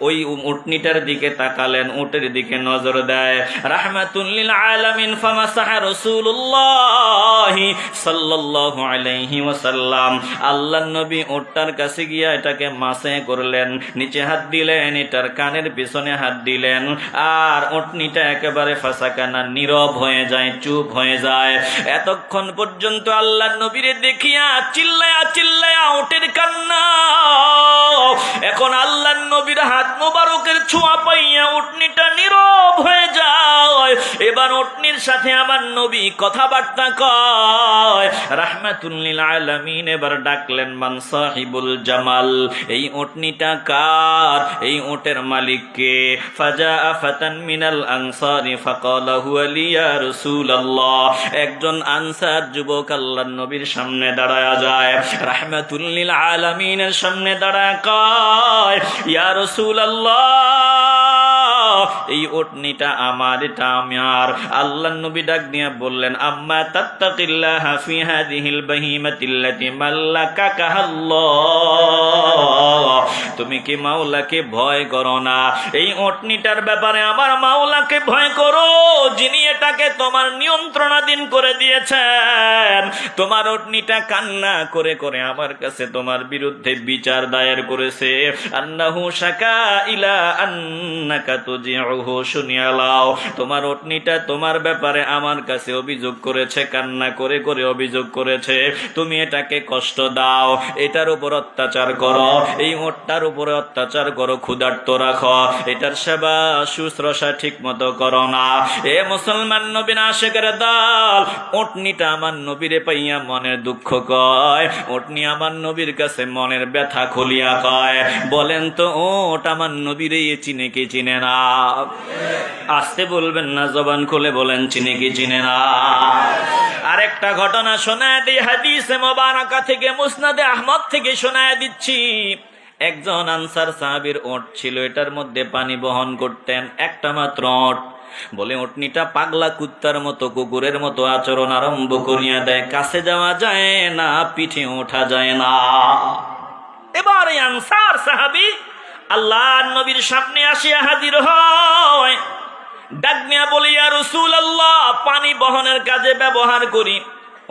ওই উটনিটার দিকে তাকালেন, উটের দিকে নজর দেয়। রাহমাতুল লিল আলামিন ফামাসাহা রাসূলুল্লাহ সাল্লাল্লাহু আলাইহি ওয়াসাল্লাম, আল্লাহ নবী উটটার কাছে গিয়া এটাকে মাসে করলেন, নিচে হাত দিলেন, এটার কানের পিছনে হাত দিলেন, আর উটনিটা একেবারে ফাসাকানা, নীরব হয়ে যায়, চুপ হয়ে যায়। এতক্ষণ পর্যন্ত আল্লাহ নবীরে দেখিয়া চিল্লায়া চিল্লায়া উটের কান্না। এখন আল্লাহ নবীর হাত মোবারকের ছোঁয়া পাইয়া উটনিটা নীরব হয়ে যায়। এবার উটনির সাথে আমার নবী কথাবার্তা কয়। রাহমাতুল লিল আলামিন এবার ডাকলেন, মান সাহিবুল জামাল, এই উটনিটা কার, এই উটের মালিক কে? ফাজা ফাতান মিনাল আনসারি ফাকালা হুয়া লি ইয়া রাসূলুল্লাহ, একজন আনসার যুবক আল্লাহর নবীর সামনে দাঁড়ায়া যায়, রাহমাতুল লিল আলামিনের সামনে দাঁড়ায় কয়, ইয়া রাসূলুল্লাহ, এই উটনিটা আমার, এটা আমার। আল্লাহর নবী ডাক দিয়া বললেন, আম্মা তাত্তাকিল্লাহা ফি হাযিহিল বাহিমাতিল্লাতি মাল্লাকাকাল্লাহ, তুমি কি মাওলাকে ভয় করো না? এই উটনিটার ব্যাপারে আমার মাওলাকে ভয় করো, যিনি এটাকে তোমার নিয়ন্ত্রণাধীন করে দিয়েছেন। তোমার উটনিটা কান্না করে করে আমার কাছে তোমার বিরুদ্ধে বিচার দায়ের করেছে। আন্নাহু শাকা ইলা আন্নাকা তুজিউহু, শুনিয়া লাও, তোমার উটনিটা তোমার ব্যাপারে আমার কাছে অভিযোগ করেছে, কান্না করে করে অভিযোগ করেছে, তুমি এটাকে কষ্ট দাও, এটার উপর অত্যাচার করো, এই উটটার উপরে অত্যাচার করো, ক্ষুধার্ত রাখো, এটার সেবা শুশ্রূষা ঠিক মতো করো না। এ মুসলমান নবীর আশিকের দল, উটনিটা আমার নবীরে পাইয়া মনের দুঃখ কয়, উটনি আমার নবীর কাছে মনের ব্যথা খুলিয়া কয়, বলেন তো ওট আমার নবীরে চিনে কি চিনে না? আসতে বলবেন না, জবান খুলে বলেন, চিনে কি চিনে না? আরেকটা ঘটনা শোনায় দিই, হাদিসে মোবারকা থেকে, মুসনাদে আহমদ থেকে শোনায় দিচ্ছি। একজন আনসার সাহাবীর ওট ছিল, এটার মধ্যে পানি বহন করতেন, একটা মাত্র ওট। বলে উটনিটা পাগলা কুত্তার মতো, কুকুরের মতো আচরণ আরম্ভ করিয়া দেয়, কাছে যাওয়া যায় না, পিঠে ওঠা যায় না। এবার এই আনসার সাহাবী আল্লাহর নবীর সামনে আসিয়া হাজির হয়, ডাক নিয়া বলে, ইয়া রাসূলুল্লাহ, পানি বহনের কাজে ব্যবহার করি,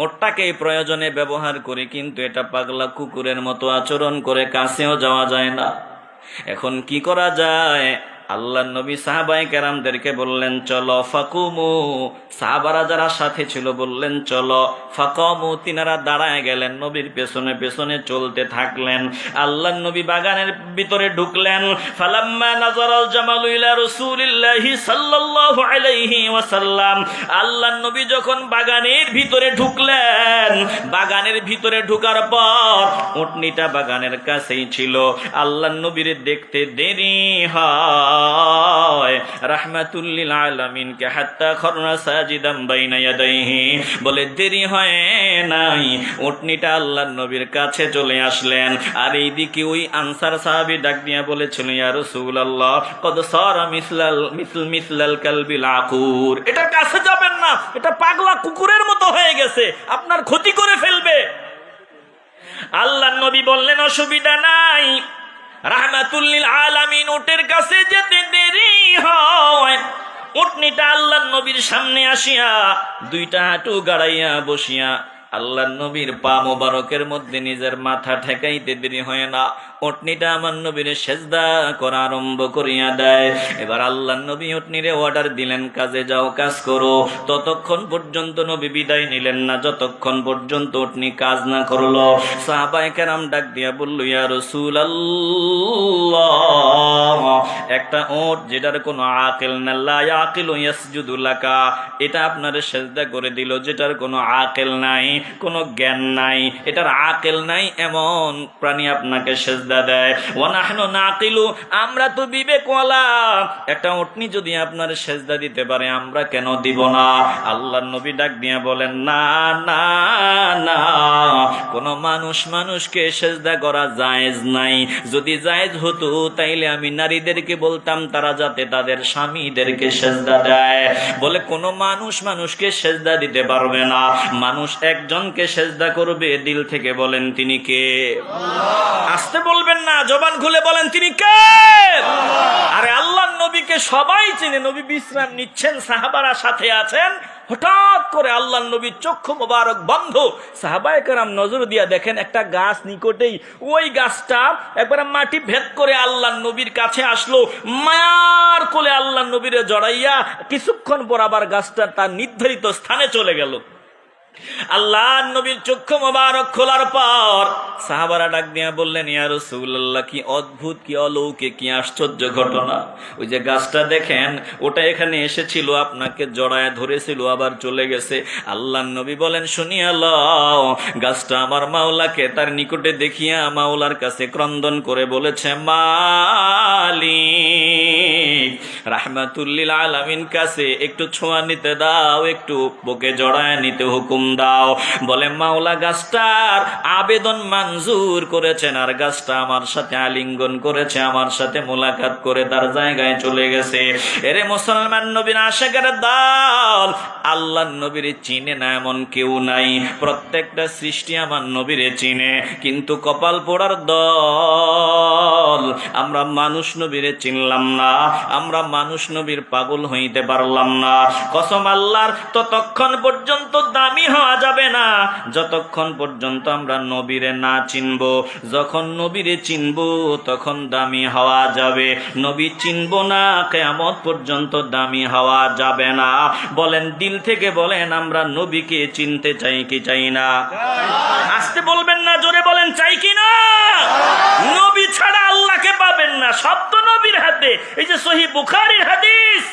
ওটাকে প্রয়োজনে ব্যবহার করি, কিন্তু এটা পাগলা কুকুরের মতো আচরণ করে, কাছেও যাওয়া যায় না। এখন কি করা যায়? আল্লাহ নবী সাহাবায়ে কেরামদেরকে বললেন, চলো। ফাকুমু, সাহাবারা যারা সাথে ছিল বললেন চলো। ফাকামু, তিনারা দাঁড়ায় গেলেন, নবীর পেছনে পেছনে চলতে থাকলেন। আল্লাহ নবী বাগানের ভিতরে ঢুকলেন। ফালাম্মা নাযারাল জামালু ইলা রাসূলিল্লাহি সাল্লাল্লাহু আলাইহি ওয়াসাল্লাম, আল্লাহ নবী যখন বাগানের ভিতরে ঢুকলেন, বাগানের ভিতরে ঢোকার পর উটনিটা বাগানের কাছেই ছিল। আল্লাহ নবীর দেখতে দেরি হয়, রাহমাতুল লিল আলামিনকে হাত্তা খরনা সাজিদাম বাইনা ইয়াদাইহি, বলে দেরি হয় নাই, উটনিটা আল্লাহর নবীর কাছে চলে আসলেন। আর এইদিকে ওই আনসার সাহাবী ডাক দিয়া বলেছিল, ইয়া রাসূলুল্লাহ, কদ সারা মিসলাল কালবিল আকুর, এটা কাছে যাবেন না, এটা পাগলা কুকুরের মতো হয়ে গেছে, আপনার ক্ষতি করে ফেলবে। আল্লাহর নবী বললেন, অসুবিধা নাই। রাহমাতুল লিল আলামিন উটের কাছে যেতে দেরি হয়, উটনিটা আল্লাহর নবীর সামনে আসিয়া দুইটা হাঁটু গাড়াইয়া বসিয়া আল্লাহর নবীর পা মোবারকের মধ্যে নিজের মাথা ঠেকাইতে দেরি হয় না, উটনিটা আমার নবীর সেজদা করা আরম্ভ করিয়া দেয়। এবার আল্লাহর নবী উটনিরে অর্ডার দিলেন, কাজে যাও, কাজ করো। ততক্ষণ পর্যন্ত নবী বিদায় নিলেন না, যতক্ষণ পর্যন্ত উটনি কাজ না করলো। সাহাবায়ে কেরাম ডাক দিয়া বলল, ইয়া রাসূলুল্লাহ, একটা ওট যেটার কোনো আকিল না, লা ইয়াকিলু ইয়াসজুদু লাকা, এটা আপনার সেজদা করে দিল, যেটার কোনো আকিল নাই, কোনো জ্ঞান নাই, এটার আকেল নাই, এমন প্রাণী আপনাকে সেজদা দেয়। ওয়া নাহনু নাকিলু, আমরা তো বিবেকওয়ালা, একটা উটনি যদি আপনার সেজদা দিতে পারে আমরা কেন দিব না? আল্লাহর নবী ডাক দিয়ে বলেন, না না না, কোন মানুষকে সেজদা করা জায়েজ নাই। যদি জায়েজ হতো তাইলে আমি নারীদেরকে বলতাম তারা যাতে তাদের স্বামীদেরকে সেজদা দেয়। বলে কোন মানুষকে সেজদা দিতে পারবে না, মানুষ একজনকে সেজদা করবে দিল থেকে। বলেন তিনি কে? আসতে বলবেন না, জবান খুলে বলেন তিনি কে? আরে আল্লাহর নবীকে সবাই চিনে, নবী বিশ্রাম নিচ্ছেন, সাহাবারা সাথে আছেন, হঠাৎ করে আল্লাহর নবীর চক্ষু মোবারক বন্ধ। সাহাবায়ে কেরাম নজর দিয়া দেখেন একটা গাছ নিকটেই, ওই গাছটা একবার মাটি ভেদ করে আল্লাহর নবীর কাছে আসলো, মায়ার কোলে আল্লাহর নবীরে জড়াইয়া কিছুক্ষণ পর আবার গাছটা তার নির্ধারিত স্থানে চলে গেল। আল্লাহর নবীর চক্ষু মোবারক খোলার পর সাহাবারা ডাক দিয়া বললেন, ইয়া রাসূলুল্লাহ, কি অদ্ভুত, কি অলৌকিক, কি আশ্চর্য ঘটনা। ওই যে গাছটা দেখেন, ওটা এখানে এসেছিল, আপনাকে জড়ায় ধরেছিল, আবার চলে গেছে। আল্লাহর নবী বলেন, শুনিয়া লও, গাছটা আমার মাওলাকে তার নিকটে দেখিয়া মাওলার কাছে ক্রন্দন করে বলেছে, মালিক রাহমাতুল লিল আলামিন কাছে একটু ছোঁয়া নিতে দাও, একটু বুকে জড়ায় নিতে হুকুম দাও। বলে মাওলা গাছটার আবেদন মঞ্জুর করেছেন, আর গাছটা আমার সাথে আলিঙ্গন করেছে, আমার সাথে মোলাকাত করে তার জায়গায় চলে গেছে। এরে মুসলমান নবীর আশিকের দল, আল্লাহর নবীরে চিনে না এমন কেউ নাই। প্রত্যেকটা সৃষ্টি আমার নবীরে চিনে, কিন্তু কপাল পোড়ার দল, আমরা মানুষ নবীরে চিনলাম না, আমরা মানুষ নবীর পাগল হইতে পারলাম না। কসম আল্লাহর, ততক্ষণ পর্যন্ত দামি হওয়া যাবে না যতক্ষণ পর্যন্ত আমরা নবীরে না চিনব। যখন নবীরে চিনব তখন দামি হওয়া যাবে, নবী চিনব না কিয়ামত পর্যন্ত দামি হওয়া যাবে না। বলেন দিল থেকে বলেন, আমরা নবীকে চিনতে চাই কি চাই না? আসতে বলবেন না, জোরে বলেন চাই কি না? নবী ছাড়া আল্লাহকে পাবেন না, সব তো নবীর হাতে। এই যে সহিহ বুখারীর হাদিস,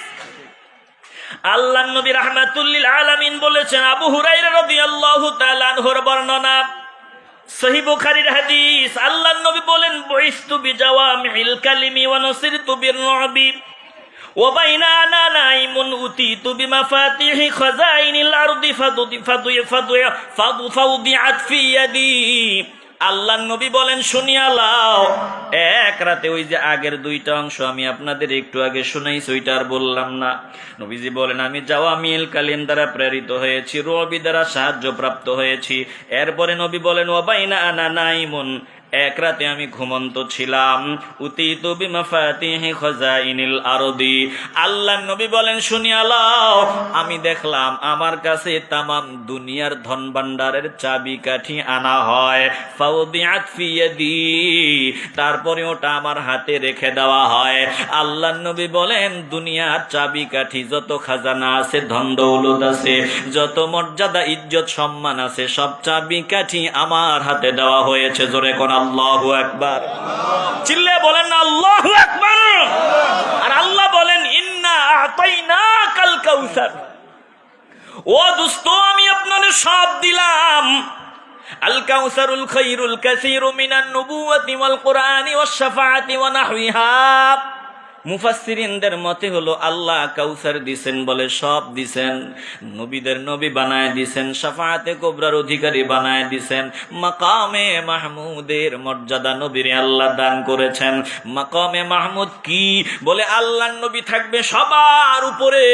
আল্লাহর নবী রাহমাতুল লিল আলামিন বলেছেন, আবু হুরায়রা রাদিয়াল্লাহু তাআলা আনহুর বর্ণনা, সহিহ বুখারীর হাদিস, আল্লাহর নবী বলেন, বুইস্তু বিজাওয়ামিল কালিমি ওয়া নুসিরতু বির-রু'বি ওয়া বাইনানা নাইমুন উতিতু বিমাফাতিহি খাযাইনিল আরদি ফাদুদিআত ফি ইয়াদি। আল্লাহর নবী বলেন, শুনিয়া লাও, এক রাতে ওই যে আগের দুইটা অংশ আমি আপনাদের একটু আগে শুনাইছি, ওইটা আর বললাম না। নবীজি বলেন, আমি জাওয়ামিল কালিম দ্বারা প্রেরিত হয়েছি, রু'বি দ্বারা সাহায্য প্রাপ্ত হয়েছি। এরপরে নবী বলেন, ওয়া বাইনা আনা নাইমুন, এক রাতে আমি ঘুমন্ত ছিলাম, উতিতু বিমাফাতিহি খাযাইনিল আরদি। আল্লাহর নবী বলেন, শুনিয়া লও, আমি দেখলাম আমার কাছে তামাম দুনিয়ার ধন ভান্ডারের চাবিকাঠি আনা হয়, ফাউদিআত ফি ইয়াদি, তারপরে ওটা আমার হাতে রেখে দেওয়া হয়। আল্লাহর নবী বলেন, দুনিয়ার চাবিকাঠি, যত খাজানা আছে, ধন দৌলত আছে, যত মর্যাদা ইজ্জত সম্মান আছে, সব চাবিকাঠি আমার হাতে দেওয়া হয়েছে। জোরে কোন আল্লাহু আকবার, চিল্লে বলেন না আল্লাহু আকবার। আর আল্লাহ বলেন, ইন্না আতাইনাকাল কাউসার, ও দোস্ত আমি আপনাদের সব দিলাম। আল কাউসারুল খায়রুল কাসীরু মিনান নুবুওয়াতি ওয়াল কুরআনি ওয়াশ শাফাআতি ওয়া নাহওয়িহা। মুফাসসিরিনদের মতে হলো, আল্লাহ কাউসার দিছেন বলে সব দিছেন, নবীদের নবী বানায় দিছেন, শাফাআতে কুবরার অধিকারী বানায় দিছেন, মাকামে মাহমুদের মর্যাদা নবীরে আল্লাহ দান করেছেন। মাকামে মাহমুদ কি? বলে আল্লাহর নবী থাকবে সবার উপরে,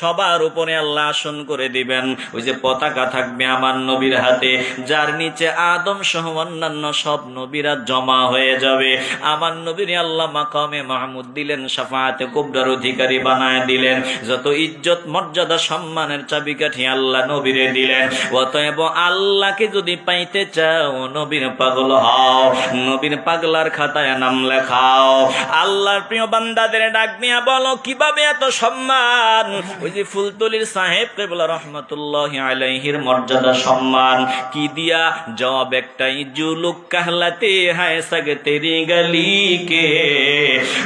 সবার উপরে আল্লাহ আসন করে দিবেন। ওই যে পতাকা থাকবে আমার নবীর হাতে, যার নিচে আদম সহ অন্যান্য সব নবীরা জমা হয়ে যাবে। আমার নবীরে আল্লাহ মাকামে মাহমুদ দিলেন, শাফাআতে কুবরার অধিকারী বানায় দিলেন, যত ইজ্জত মর্যাদা সম্মানের চাবিকাঠি আল্লাহ নবীরে দিলেন। অতএব আল্লাহকে যদি পাইতে চাও, নবীর পাগল হও, নবীর পাগলার খাতায় নাম লেখাও। আল্লাহর প্রিয় বান্দাদের ডাক দিয়া বলো, কিভাবে এত সম্মান? ওই যে ফুলতলির সাহেব কেবলা রহমাতুল্লাহি আলাইহির মর্যাদা সম্মান কি দিয়া? জবাব একটাই, জুলুক কাহলাতে হায় সাগে তেরি গলি কে,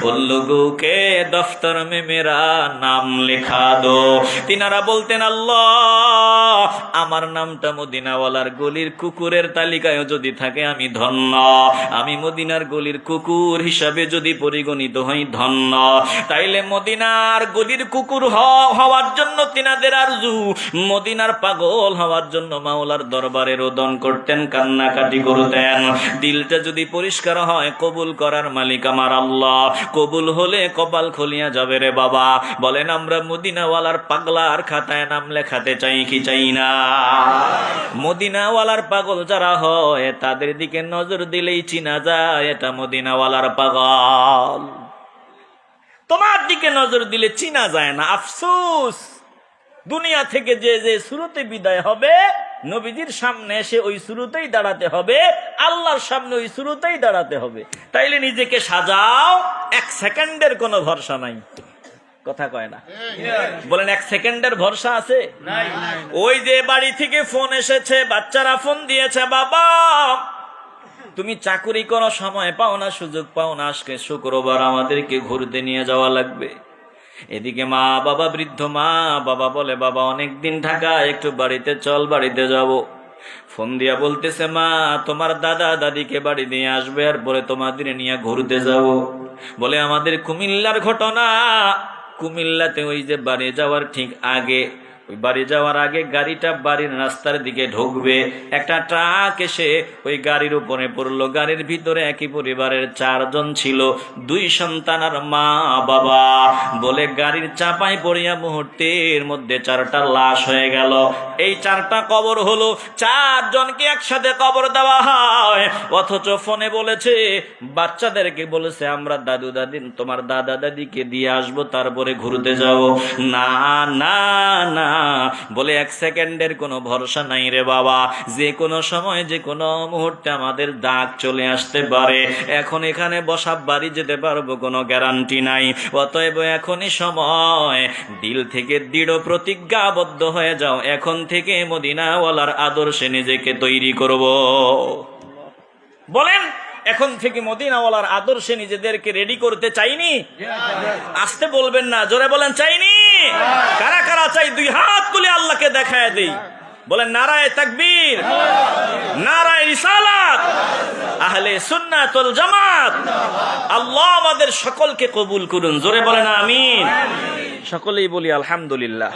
উল্লু लोगों के दफ्तर में मेरा नाम लिखा दो। তিনারা বলতেন, আল্লাহ আমার নামটা মদিনাওয়ালার গলির কুকুরের তালিকায় যদি থাকে আমি ধন্য, আমি মদিনার গলির কুকুর হিসাবে যদি পরিগণিত হই ধন্য। তাইলে মদিনার গলির কুকুর হওয়ার জন্য তিনাদের আরজু, মদিনার পাগল হওয়ার জন্য মাওলার দরবারে রোদন করতেন, কান্নাকাটি করতেন। দিলটা যদি পরিষ্কার হয়, কবুল করার মালিক আমার আল্লাহ, কবুল হলে কপাল খুলিয়া যাবে রে বাবা। বলেন আমরা মদিনাওয়ালার পাগলার খাতায় নাম লেখাতে চাই কি চাই না? মদিনাওয়ালার পাগল যারা হয় তাদের দিকে নজর দিলেই চিনা যায় এটা মদিনাওয়ালার পাগল। তোমার দিকে নজর দিলে চিনা যায় না। আফসোস, দুনিয়া থেকে যে যে শুরুতে বিদায় হবে, নবীজির সামনে এসে ওই শুরুতেই দাঁড়াতে হবে, আল্লাহর সামনে ওই শুরুতেই দাঁড়াতে হবে। তাইলে নিজেকে সাজাও, এক সেকেন্ডের কোনো ভরসা নাই। কথা কয় না? বলেন এক সেকেন্ডের ভরসা আছে? ওই যে বাড়ি থেকে ফোন এসেছে, বাচ্চারা ফোন দিয়েছে, বাবা তুমি চাকুরি করো, সময় পাও না, সুযোগ পাও না, আজকে শুক্রবার আমাদেরকে ঘুরতে নিয়ে যাওয়া লাগবে। এদিকে মা বাবা, বৃদ্ধ মা বাবা বলে, বাবা অনেকদিন ঢাকা, একটু বাড়িতে চল, বাড়িতে যাব। ফোন দিয়া বলতেছে, মা তোমার দাদা দাদিকে বাড়ি নিয়ে আসবে, আর পরে তোমাদের নিয়ে ঘুরতে যাব। বলে আমাদের কুমিল্লার ঘটনা, কুমিল্লাতে ওই যে বাড়ি যাওয়ার ঠিক আগে, ওই বাড়ি যাওয়ার আগে গাড়িটা বাড়ির রাস্তার দিকে ঢুকবে, একটা ট্রাক এসে ওই গাড়ির উপরে পড়লো। গাড়ির ভিতরে একই পরিবারের 4 জন ছিল, 2 সন্তান আর মা বাবা। বলে গাড়ির চাপায় পড়িয়া মুহূর্তের মধ্যে 4টা লাশ হয়ে গেল। এই 4টা কবর হলো, 4 জনকে একসাথে কবর দেওয়া হয়। অথচ ফোনে বলেছে, বাচ্চাদেরকে বলেছে আমরা দাদু দাদি, তোমার দাদা দাদিকে দিয়ে আসবো, তারপরে ঘুরতে যাবো। না না না, বলে এক সেকেন্ডের কোনো ভরসা নাই রে বাবা, যে কোনো সময় যে কোনো মুহূর্তে আমাদের ডাক চলে আসতে পারে। এখন এখানে বসা, বাড়ি যেতে পারবো কোনো গ্যারান্টি নাই। অতএব এখনই সময়, দিল থেকে দৃঢ় প্রতিজ্ঞাবদ্ধ হয়ে যাও, এখন থেকে মদিনাওয়ালার আদর্শে নিজেকে তৈরি করব। বলেন এখন থেকে মদিনাওয়ালার আদর্শে নিজেদেরকে রেডি করতে চাইনি? আসতে বলবেন না, জোরে বলেন চাইনি। কারা কারা চাই 2 হাত তুলে আল্লাহকে দেখায় দেই। বলেন নারায়ে তাকবীর, নারায়ে রিসালাত, আহলে সুন্নাত ওয়াল জামাত। আল্লাহ আমাদের সকলকে কবুল করুন, জোরে বলেন আমিন। সকলেই বলি আলহামদুলিল্লাহ।